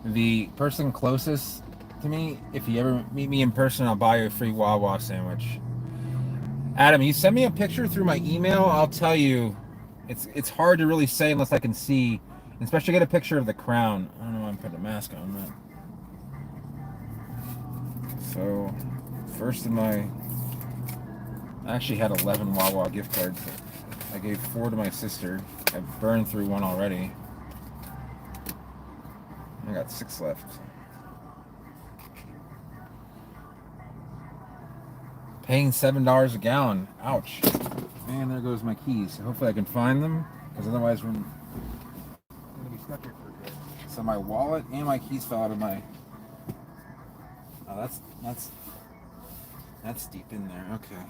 The person closest to me, if you ever meet me in person, I'll buy you a free Wawa sandwich. Adam, you send me a picture through my email. I'll tell you, it's hard to really say unless I can see, especially get a picture of the crown. I don't know why I'm putting a mask on that. So, first of my, I actually had 11 Wawa gift cards. I gave 4 to my sister. I burned through one already. I got 6 left. Paying $7 a gallon. Ouch. Man, there goes my keys. Hopefully I can find them, because otherwise we're going to be stuck here for a bit. So my wallet and my keys fell out of my... Oh, that's deep in there. Okay.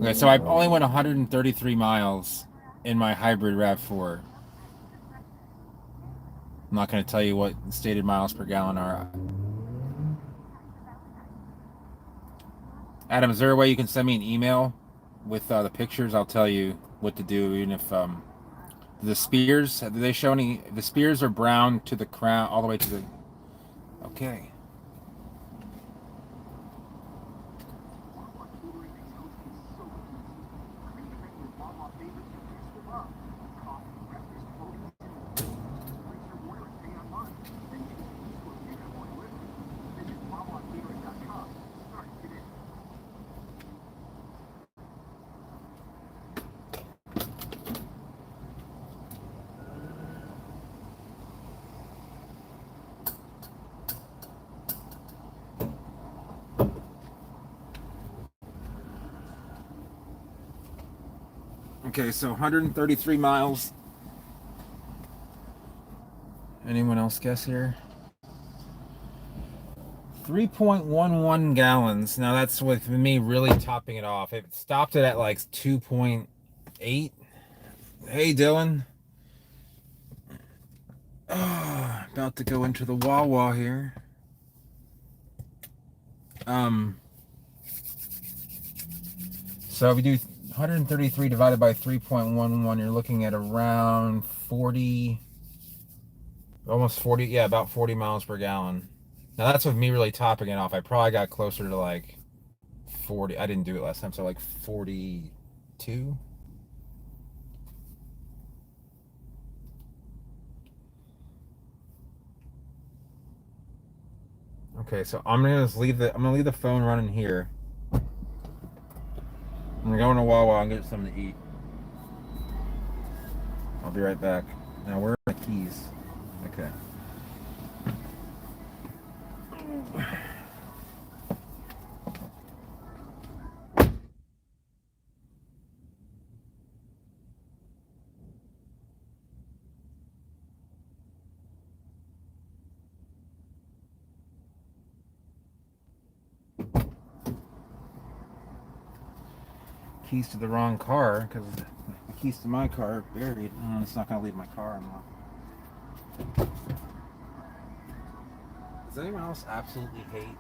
Okay, so I only went 133 miles in my hybrid RAV4. I'm not going to tell you what stated miles per gallon are. Adam, is there a way you can send me an email with the pictures? I'll tell you what to do, even if the spears, do they show any? The spears are brown to the crown, all the way to the... Okay. Okay, so 133 miles. Anyone else guess here? 3.11 gallons. Now that's with me really topping it off. It stopped it at like 2.8. Hey, Dylan. Oh, about to go into the Wawa here. So if we do 133 divided by 3.11, you're looking at around 40, almost 40, yeah, about 40 miles per gallon. Now that's with me really topping it off. I probably got closer to like 40. I didn't do it last time, so like 42. Okay, so I'm gonna leave the phone running here. I'm gonna go into Wawa and get something to eat. I'll be right back. Now where are my keys? Okay. Keys to the wrong car, because the keys to my car are buried. It's not gonna leave my car unlocked. Does anyone else absolutely hate?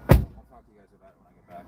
I'll talk to you guys about it when I get back.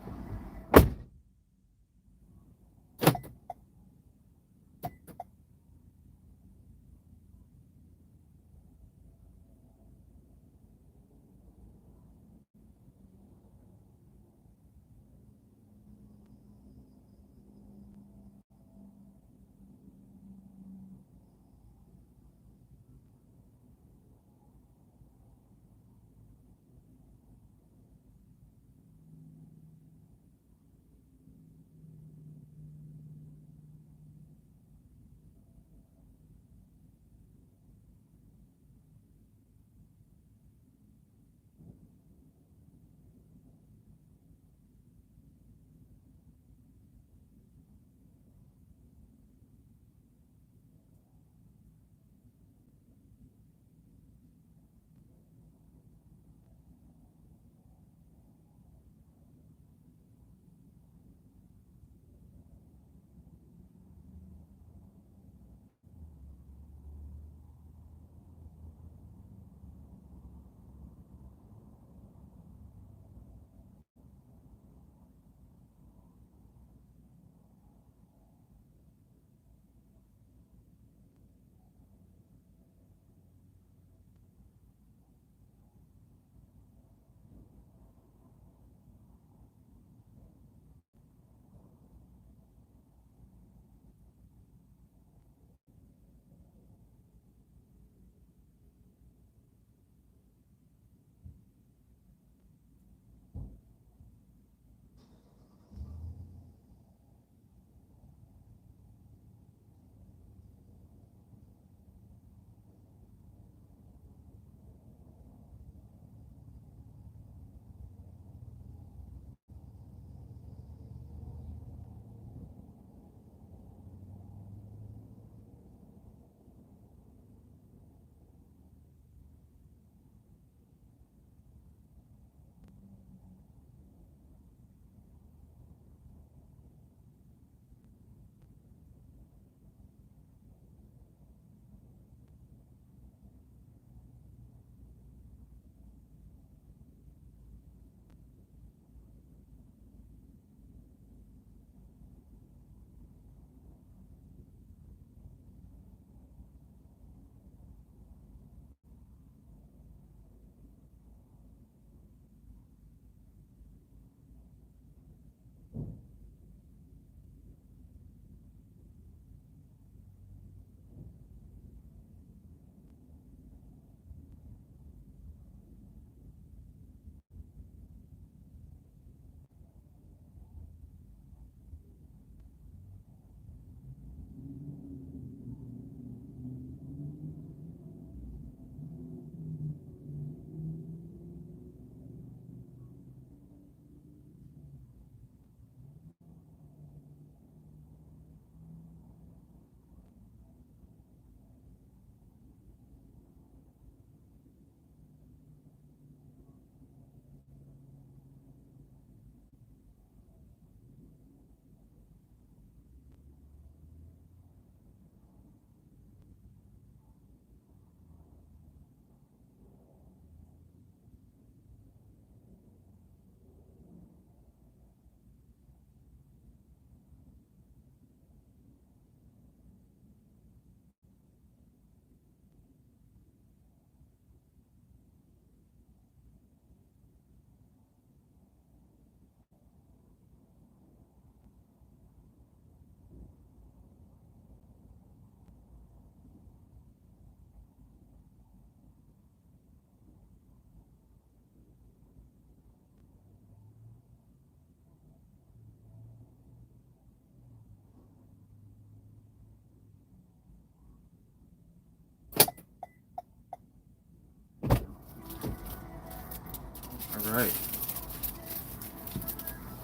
right.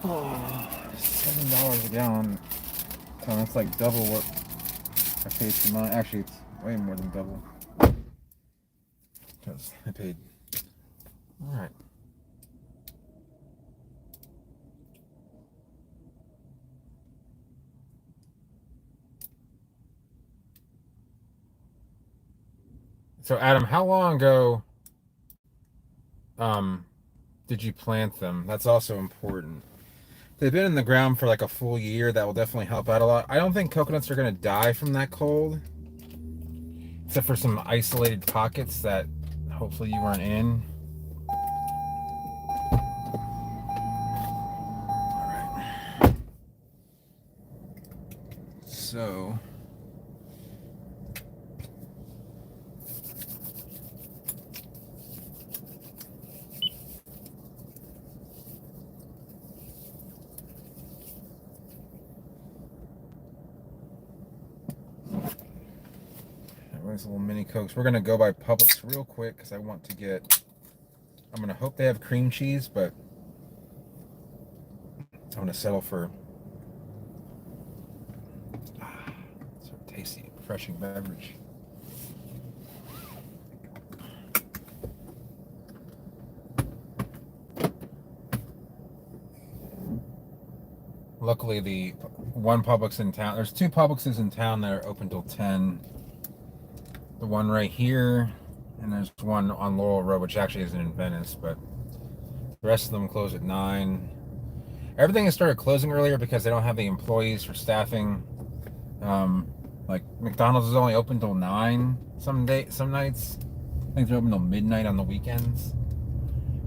Oh, $7 a gallon. So that's like double what I paid for mine. Actually, it's way more than double. Because I paid. All right. So Adam, how long ago um did you plant them? That's also important. They've been in the ground for like a full year. That will definitely help out a lot. I don't think coconuts are going to die from that cold, except for some isolated pockets that hopefully you weren't in. All right. So these little mini Cokes. We're going to go by Publix real quick because I want to get. I'm going to hope they have cream cheese, but I'm going to settle for sort of tasty, refreshing beverage. Luckily, the one Publix in town. There's two Publixes in town that are open till 10. The one right here, and there's one on Laurel Road, which actually isn't in Venice, but the rest of them close at 9. Everything has started closing earlier because they don't have the employees for staffing. Like McDonald's is only open till 9 some nights. I think they're open till midnight on the weekends.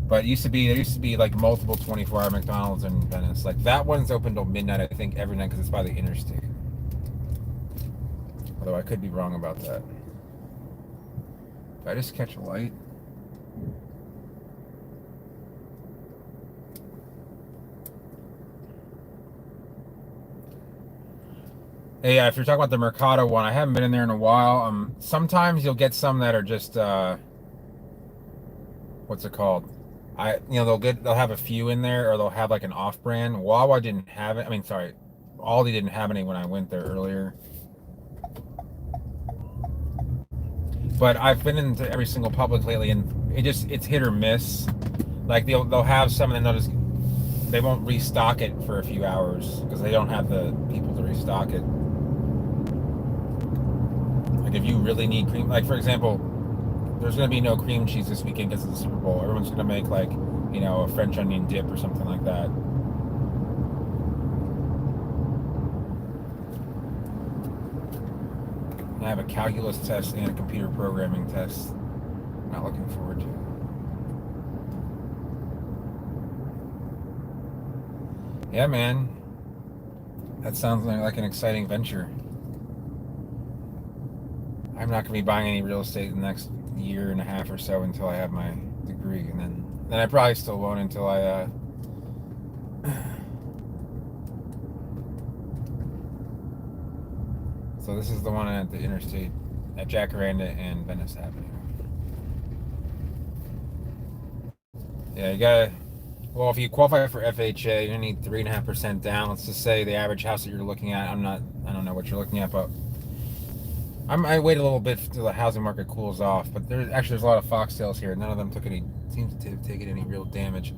But there used to be like multiple 24-hour McDonald's in Venice. Like that one's open till midnight, I think, every night because it's by the interstate. Although I could be wrong about that. Did I just catch a light? Hey, yeah, if you're talking about the Mercado one, I haven't been in there in a while. Sometimes you'll get some that are just what's it called? They'll have a few in there, or they'll have like an off-brand. Wawa didn't have it. I mean, sorry, Aldi didn't have any when I went there earlier. But I've been into every single Publix lately, and it's hit or miss. Like they'll have some, and then they won't restock it for a few hours because they don't have the people to restock it. Like if you really need cream, like for example, there's going to be no cream cheese this weekend because of the Super Bowl. Everyone's going to make like, a French onion dip or something like that. I have a calculus test and a computer programming test. Not looking forward to it. Yeah, man. That sounds like an exciting venture. I'm not going to be buying any real estate in the next year and a half or so until I have my degree, and then I probably still won't until I so this is the one at the interstate at Jacaranda and Venice Avenue. Yeah, you gotta. Well, if you qualify for FHA, you're gonna need 3.5% down. Let's just say the average house that you're looking at. I don't know what you're looking at, but I wait a little bit until the housing market cools off. But there's a lot of foxtails here. None of them seem to have taken any real damage.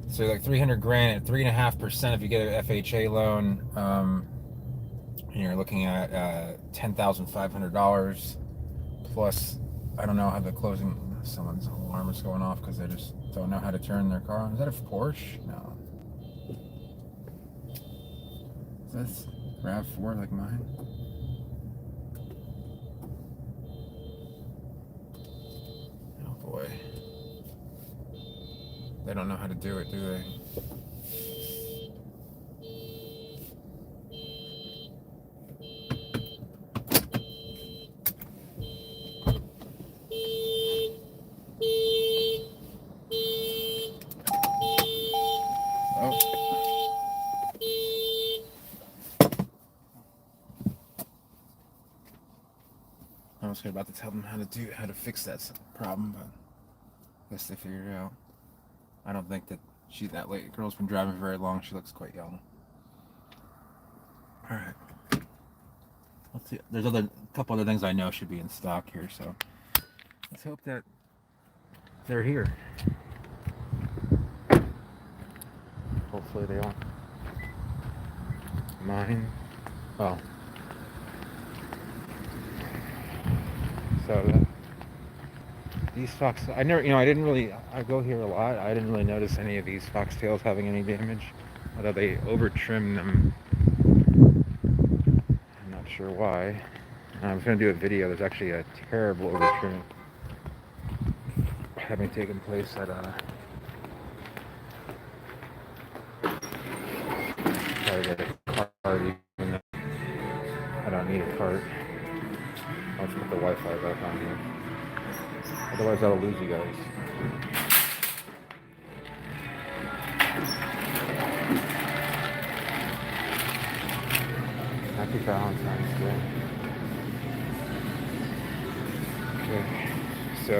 So like 300 grand at 3.5% if you get an FHA loan. And you're looking at $10,500 plus. I don't know how the closing. Someone's alarm is going off because they just don't know how to turn their car on. Is that a Porsche? No. Is that RAV4 like mine? Oh boy. They don't know how to do it, do they? I was about to tell them how to fix that problem, but I guess they figured it out. I don't think that that late girl's been driving very long. She looks quite young. All right. Let's see. There's a couple other things I know should be in stock here, so let's hope that they're here. Hopefully they don't mind. Oh. So these fox, I never, I didn't really, I go here a lot. I didn't really notice any of these foxtails having any damage, although they over trim them. I'm not sure why. I was going to do a video. There's actually a terrible over trim having taken place at try to get a cart, even though I don't need a cart. Let's put the Wi-Fi back on here. Otherwise I'll lose you guys. Happy Valentine's Day. Okay, so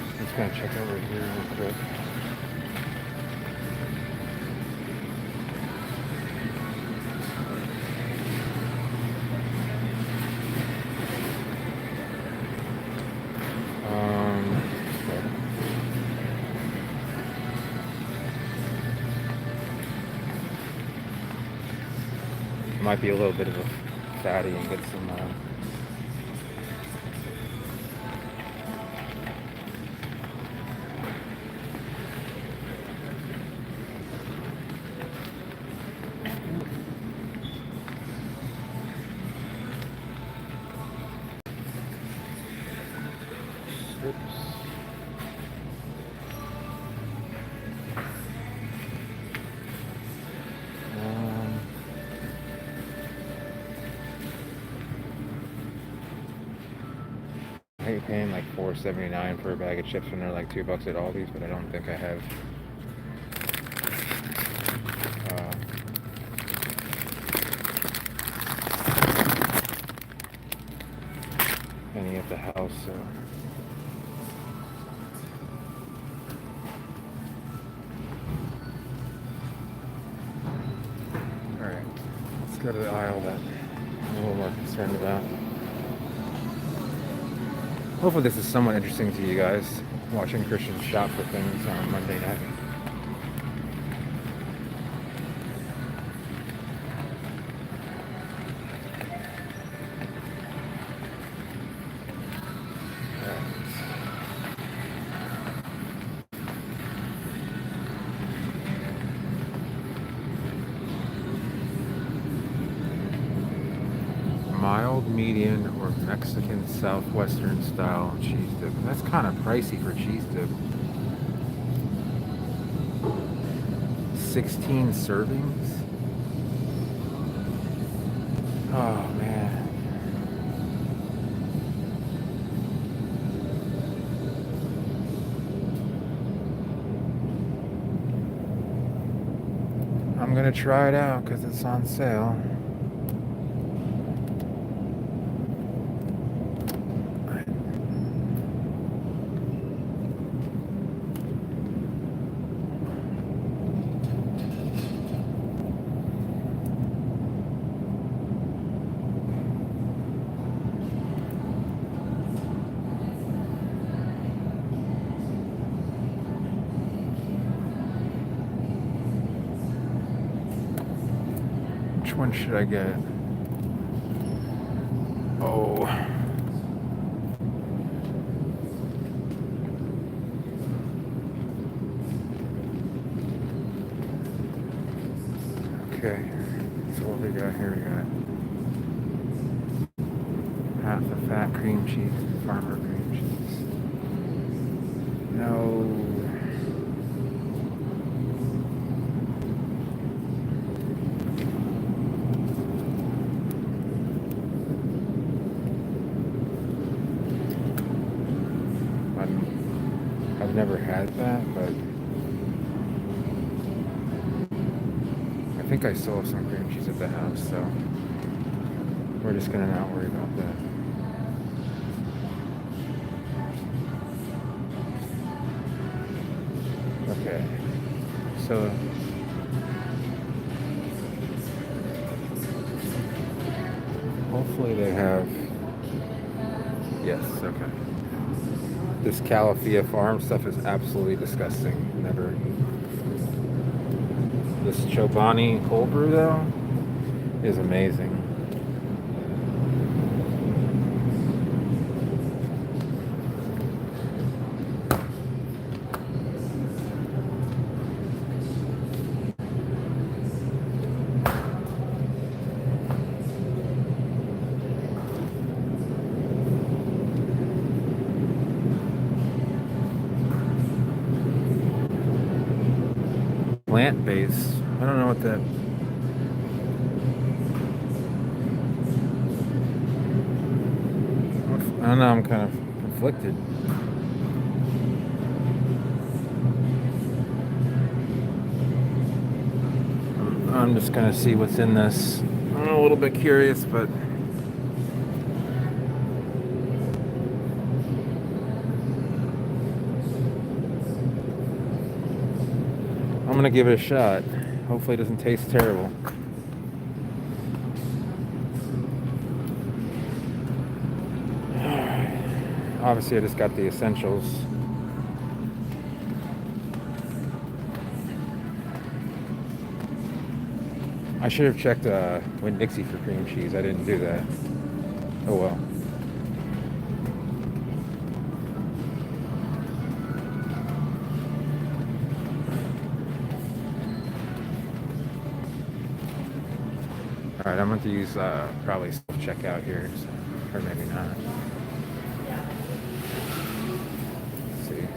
I'm just gonna check over here real quick. Might be a little bit of a fatty and get some strips. I hate paying like $4.79 for a bag of chips when they're like $2 at Aldi's, but I don't think I have any at the house, so alright, let's go to the aisle that I'm a little more concerned about. Hopefully this is somewhat interesting to you guys, watching Christians shop for things on Monday night. Mild, median, or Mexican southwestern style cheese dip. That's kind of pricey for cheese dip. 16 servings? Oh man. I'm gonna try it out because it's on sale. Which one should I get? Oh. Okay. So what we got here? We got half a fat cream cheese, farmer cream cheese. No. I've never had that, but I think I still have some cream cheese at the house, so we're just gonna not worry about that. Okay. So hopefully they have. Yes. Okay. This Calafia farm stuff is absolutely disgusting. Never. This Chobani cold brew though is amazing. Plant-based. I don't know what that. I don't know. I'm kind of conflicted. I'm just gonna see what's in this. I'm a little bit curious, but I'm gonna give it a shot. Hopefully it doesn't taste terrible. Obviously I just got the essentials. I should have checked Winn-Dixie for cream cheese. I didn't do that. Oh well. Alright, I'm going to use probably self-checkout here. Or maybe not. Let's see.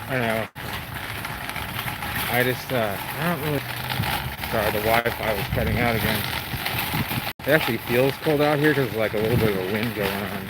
I don't know. I just, I don't really. Sorry, the Wi-Fi was cutting out again. It actually feels cold out here because there's like a little bit of a wind going on.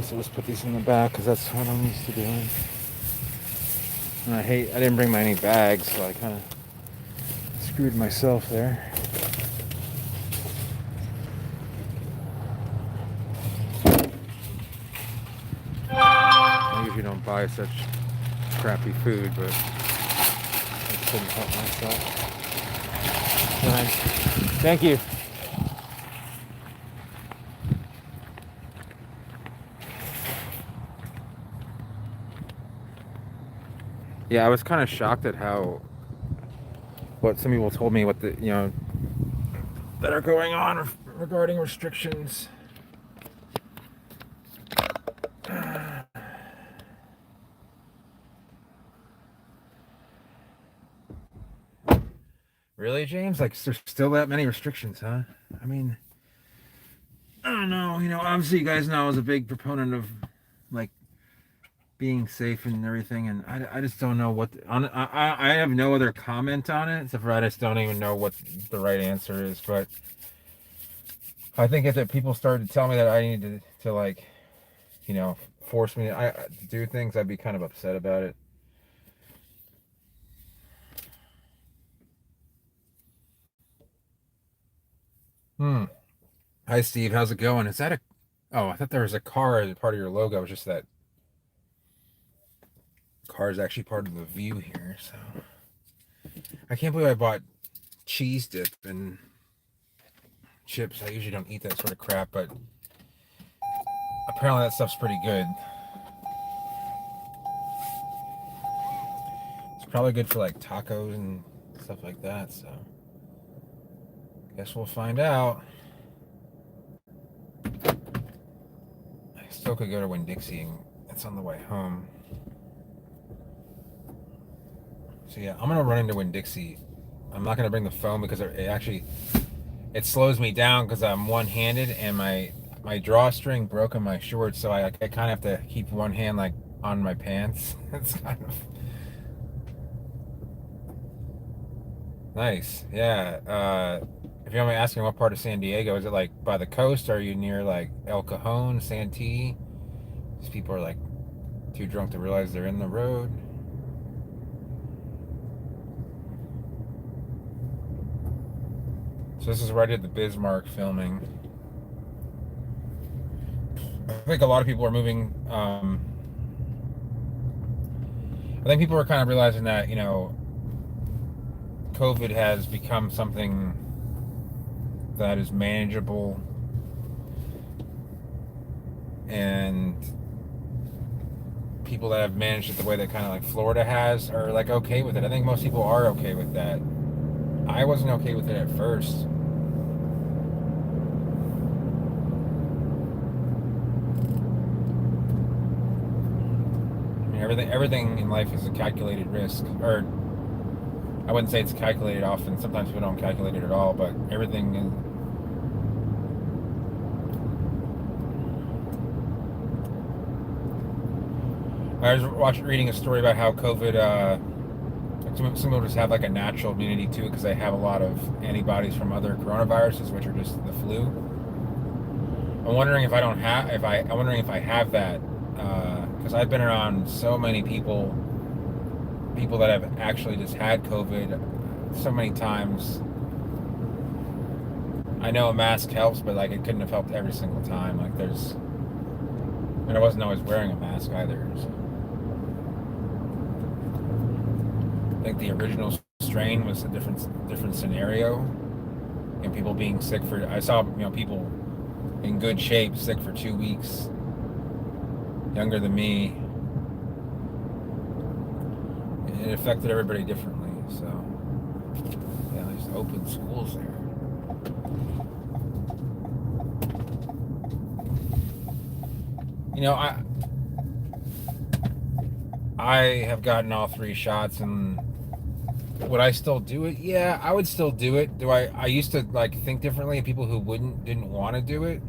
So let's put these in the back because that's what I'm used to doing. And I didn't bring any bags, so I kind of screwed myself there. I usually don't buy such crappy food, but I couldn't help myself. Thank you. Yeah, I was kind of shocked at how what some people told me what the that are going on regarding restrictions. Really, James? Like, there's still that many restrictions, huh? I mean, I don't know. Obviously, you guys know I was a big proponent of like being safe and everything, and I just don't know what I have no other comment on it except for I just don't even know what the right answer is. But I think if people started to tell me that I need to like you know force me to do things, I'd be kind of upset about it. Hmm. Hi, Steve. How's it going? Is that a? Oh, I thought there was a car as part of your logo. It was just that car is actually part of the view here. So I can't believe I bought cheese dip and chips. I usually don't eat that sort of crap, but apparently that stuff's pretty good. It's probably good for like tacos and stuff like that. So guess we'll find out. I still could go to Winn-Dixie and it's on the way home. So yeah, I'm gonna run into Winn-Dixie. I'm not gonna bring the phone because it slows me down because I'm one-handed and my drawstring broke on my shorts, so I kind of have to keep one hand like on my pants. It's kind of nice. Yeah. If you want me asking what part of San Diego, is it like by the coast? Or are you near like El Cajon, Santee? These people are like too drunk to realize they're in the road. So this is where I did the Bismarck filming. I think a lot of people are moving. I think people are kind of realizing that COVID has become something that is manageable, and people that have managed it the way that kind of like Florida has are like okay with it. I think most people are okay with that. I wasn't okay with it at first. I mean, everything in life is a calculated risk, or I wouldn't say it's calculated often. Sometimes we don't calculate it at all, but everything is. I was reading a story about how COVID. Some people just have like a natural immunity to it because they have a lot of antibodies from other coronaviruses, which are just the flu. I'm wondering if I don't have, if I, I'm wondering if I have that, because I've been around so many people that have actually just had COVID so many times. I know a mask helps, but like it couldn't have helped every single time. Like and I wasn't always wearing a mask either. So. I think the original strain was a different scenario, and people being sick for. I saw people in good shape sick for 2 weeks, younger than me. It affected everybody differently. So yeah, there's open schools there. I have gotten all 3 shots, and would I still do it? Yeah, I would still do it. I used to like think differently of people who didn't want to do it,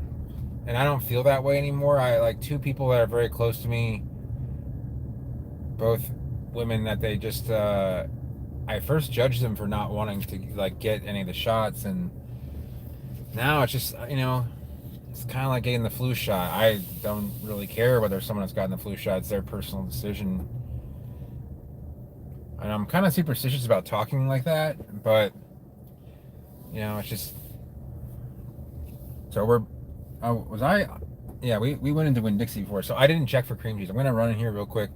and I don't feel that way anymore. I like 2 people that are very close to me, both women that they just I first judged them for not wanting to like get any of the shots, and now it's just it's kind of like getting the flu shot. I don't really care whether someone has gotten the flu shot. It's their personal decision. And I'm kind of superstitious about talking like that, but it's just. So we're. Oh, was I? Yeah, we went into Winn-Dixie before, so I didn't check for cream cheese. I'm gonna run in here real quick.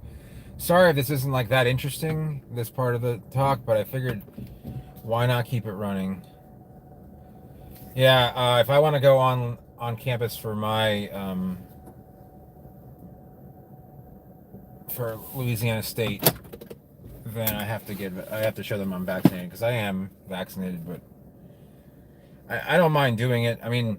Sorry if this isn't like that interesting, this part of the talk, but I figured why not keep it running. Yeah, if I want to go on campus for my for Louisiana State, then I have to show them I'm vaccinated, because I am vaccinated, but I don't mind doing it. I mean,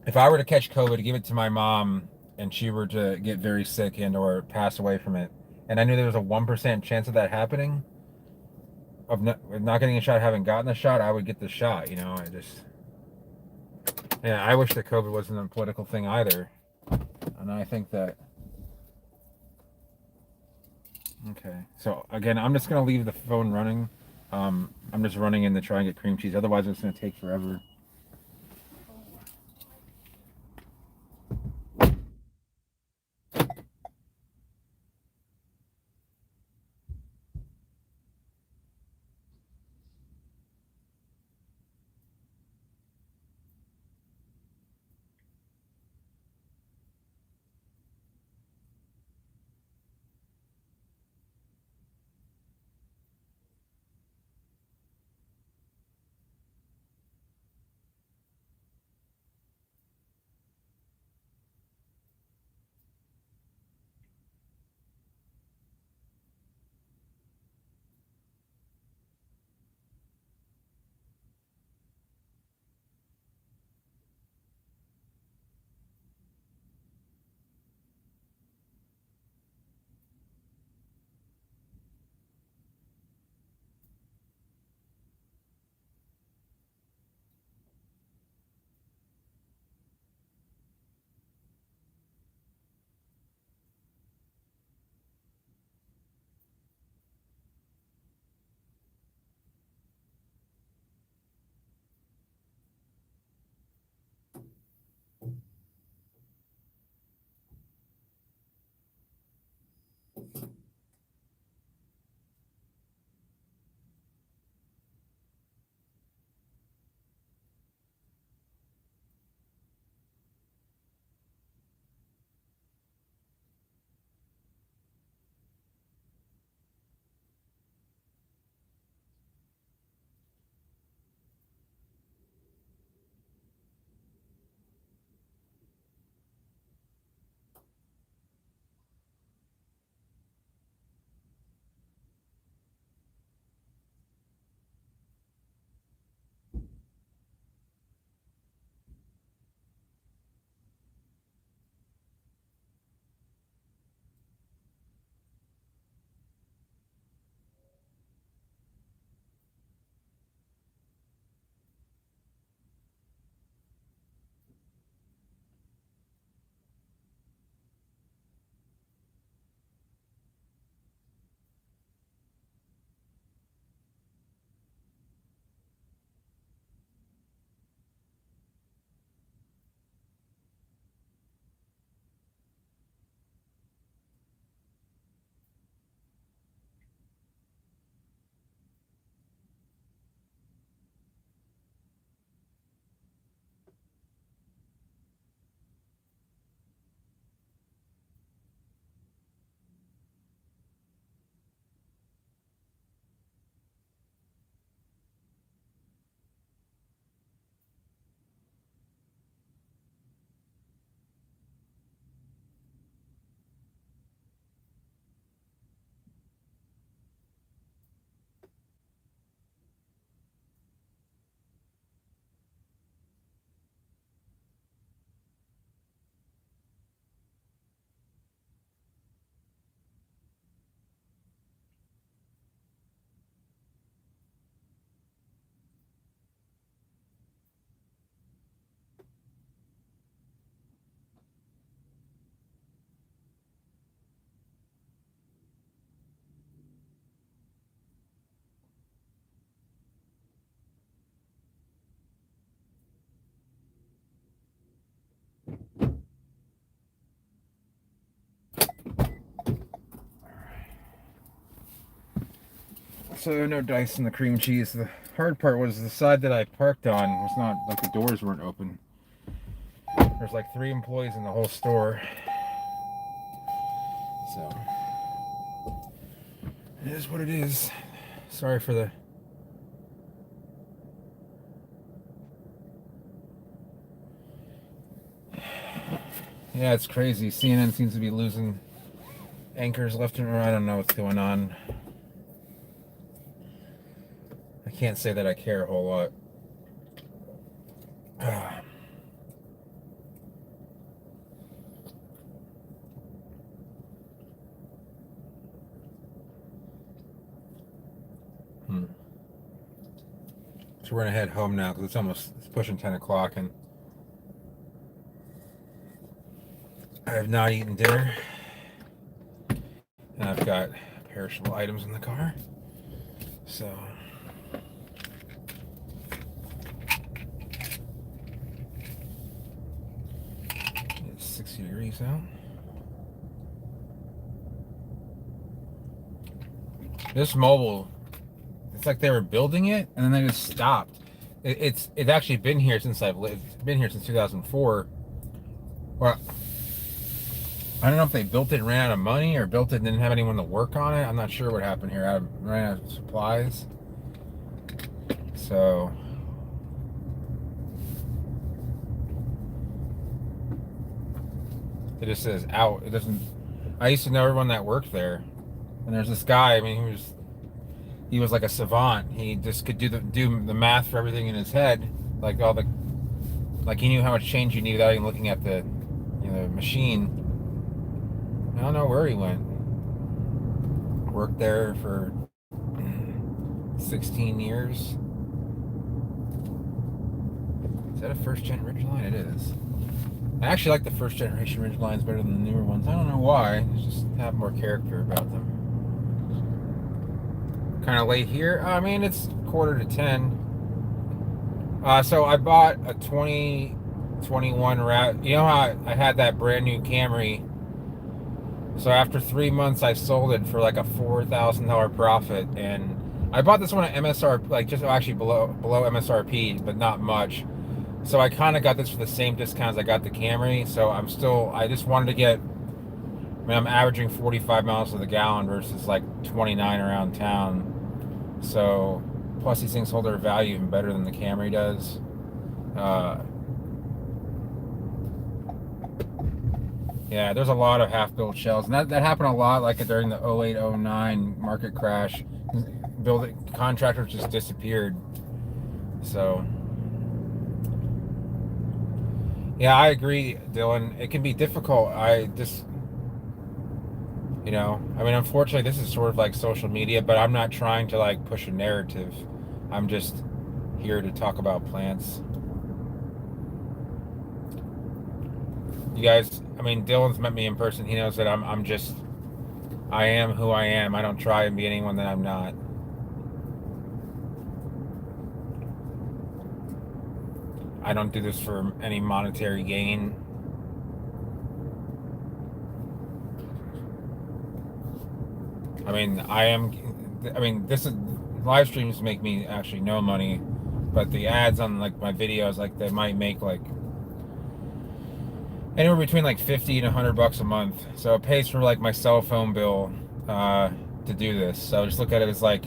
if I were to catch COVID, give it to my mom, and she were to get very sick and or pass away from it, and I knew there was a 1% chance of that happening, of not getting a shot, having gotten a shot, I would get the shot. Yeah, I wish that COVID wasn't a political thing either, and I think that. Okay, so again, I'm just gonna leave the phone running. I'm just running in to try and get cream cheese. Otherwise, it's gonna take forever. So no dice in the cream cheese. The hard part was the side that I parked on was not like the doors weren't open. There's like 3 employees in the whole store. So it is what it is. Sorry for the. Yeah, it's crazy. CNN seems to be losing anchors left and right. I don't know what's going on. I can't say that I care a whole lot. So we're gonna head home now because it's pushing 10 o'clock and I have not eaten dinner and I've got perishable items in the car. So it's 60 degrees out. This mobile, it's like they were building it and then they just stopped. It's actually been here since I've lived. It's been here since 2004. Well, I don't know if they built it and ran out of money or built it and didn't have anyone to work on it. I'm not sure what happened here. I ran out of supplies. So it just says out. It doesn't. I used to know everyone that worked there. And there's this guy, I mean, he was like a savant. He just could do the math for everything in his head, like he knew how much change you need without even looking at the machine. I don't know where he went. Worked there for 16 years. Is that a first gen Ridgeline? It is. I actually like the first generation Ridgelines better than the newer ones. I don't know why. They just have more character about them. Kind of late here. I mean, it's 9:45. So I bought a 2021 RAV. You know how I had that brand new Camry. So after 3 months, I sold it for like a $4,000 profit, and I bought this one at MSRP, like just actually below MSRP, but not much. So I kind of got this for the same discount as I got the Camry. So I just wanted to get. I mean, I'm averaging 45 miles to the gallon versus like 29 around town. So, plus these things hold their value even better than the Camry does. Yeah, there's a lot of half-built shells, and that happened a lot, like during the 08-09 market crash. Contractors just disappeared. So, yeah, I agree, Dylan. It can be difficult. I mean, unfortunately, this is sort of like social media, but I'm not trying to like push a narrative. I'm just here to talk about plants. You guys, I mean, Dylan's met me in person. He knows that I am who I am. I don't try and be anyone that I'm not. I don't do this for any monetary gain. I mean, this is live streams make me actually no money, but the ads on like my videos, like they might make like anywhere between like 50 and $100 a month. So it pays for like my cell phone bill to do this. So just look at it as like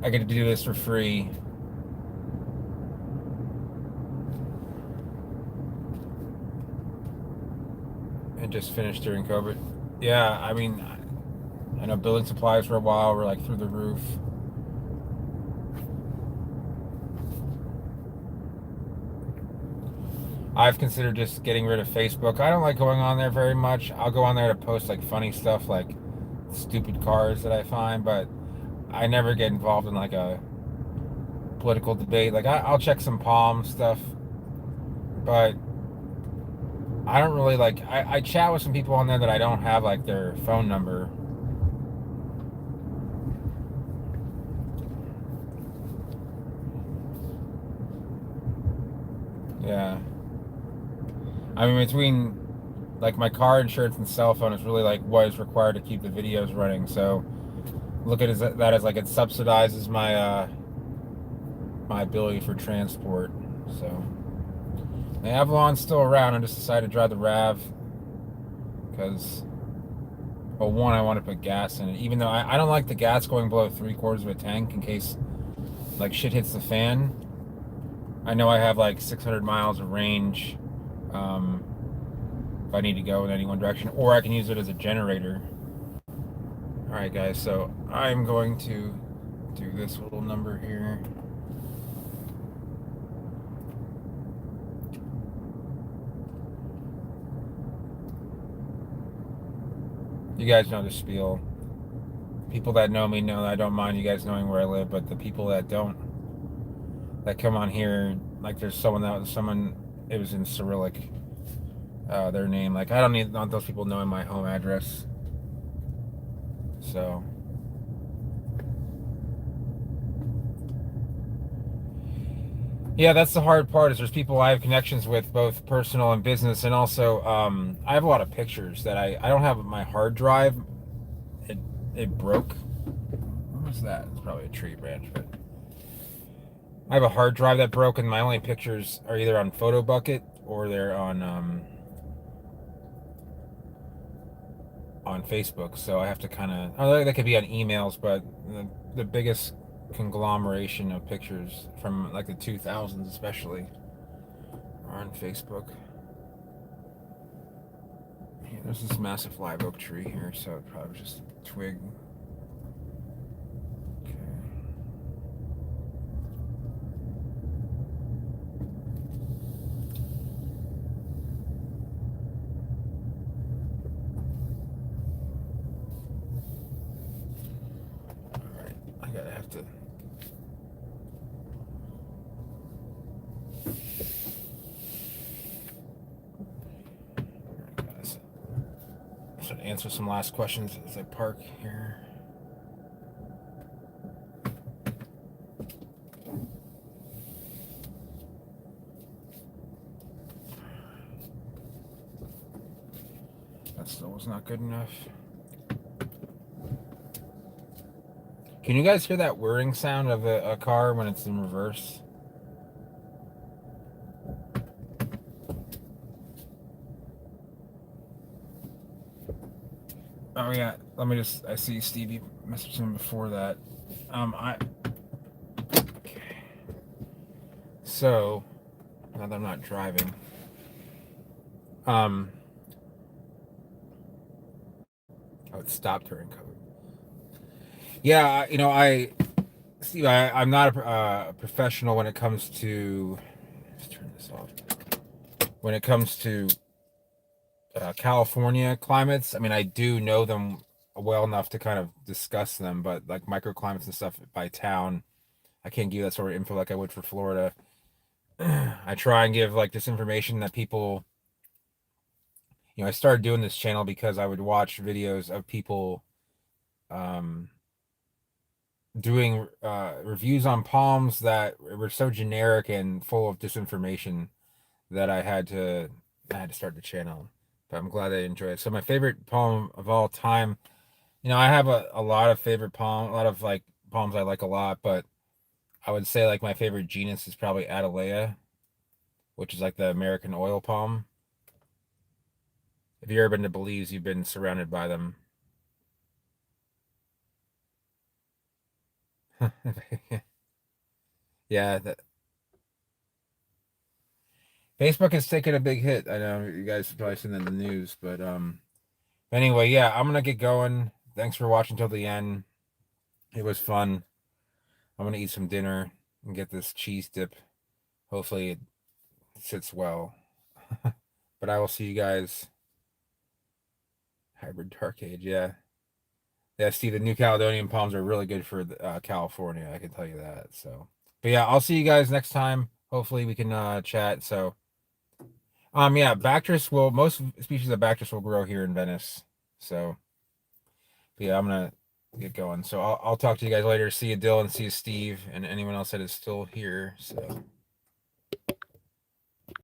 I get to do this for free. And just finished during COVID. Yeah, I mean, I know building supplies for a while were like through the roof. I've considered just getting rid of Facebook. I don't like going on there very much. I'll go on there to post like funny stuff, like stupid cars that I find, but I never get involved in like a political debate. Like I'll check some Palm stuff, but I don't really like. I chat with some people on there that I don't have like their phone number. Yeah. I mean, between like my car insurance and cell phone is really like what is required to keep the videos running. So look at that as like it subsidizes my my ability for transport. So the Avalon's still around. I just decided to drive the RAV because, well, one, I want to put gas in it, even though I don't like the gas going below 3/4 of a tank in case like shit hits the fan. I know I have like 600 miles of range if I need to go in any one direction, or I can use it as a generator. right, guys. So I'm going to do this little number here. You guys know the spiel. People that know me know that I don't mind you guys knowing where I live, but the people that don't, that come on here, like there's someone, it was in Cyrillic, their name. Like I don't need want those people knowing my home address. So yeah, that's the hard part. Is there's people I have connections with, both personal and business, and also I have a lot of pictures that I don't have my hard drive. It it broke. What was that? It's probably a tree branch, but I have a hard drive that broke, and my only pictures are either on Photo Bucket or they're on Facebook. So I have to kind of, oh, that could be on emails, but the biggest conglomeration of pictures from like the 2000s, especially, are on Facebook. Yeah, there's this massive live oak tree here, so it probably just a twig. Okay. All right, I gotta have to. All right, guys. I should answer some last questions as I park here. That still was not good enough. Can you guys hear that whirring sound of a car when it's in reverse? Oh yeah, let me just. I see Stevie messaged him before that. Okay. So now that I'm not driving, oh, it stopped during COVID. Yeah, Steve, I'm not a professional when it comes to. Let's turn this off. When it comes to California climates, I mean, I do know them well enough to kind of discuss them, but like microclimates and stuff by town, I can't give that sort of info like I would for Florida. I try and give like this information that people, I started doing this channel because I would watch videos of people um, doing reviews on palms that were so generic and full of disinformation that I had to start the channel. But I'm glad I enjoy it. So my favorite palm of all time, I have a lot of favorite a lot of like palms I like a lot, but I would say like my favorite genus is probably Atalaya, which is like the American oil palm. If you've ever been to Belize, you've been surrounded by them. Yeah, Facebook has taken a big hit. I know you guys have probably seen that in the news, but anyway, yeah, I'm gonna get going. Thanks for watching till the end. It was fun. I'm gonna eat some dinner and get this cheese dip. Hopefully it sits well. But I will see you guys. Hybrid dark age, yeah. Yeah, Steve, the New Caledonian palms are really good for California. I can tell you that. So, but yeah, I'll see you guys next time. Hopefully, we can chat. So, yeah, Bactris will most species of Bactris will grow here in Venice. So, but yeah, I'm gonna get going. So I'll talk to you guys later. See you, Dylan. See you, Steve, and anyone else that is still here. So.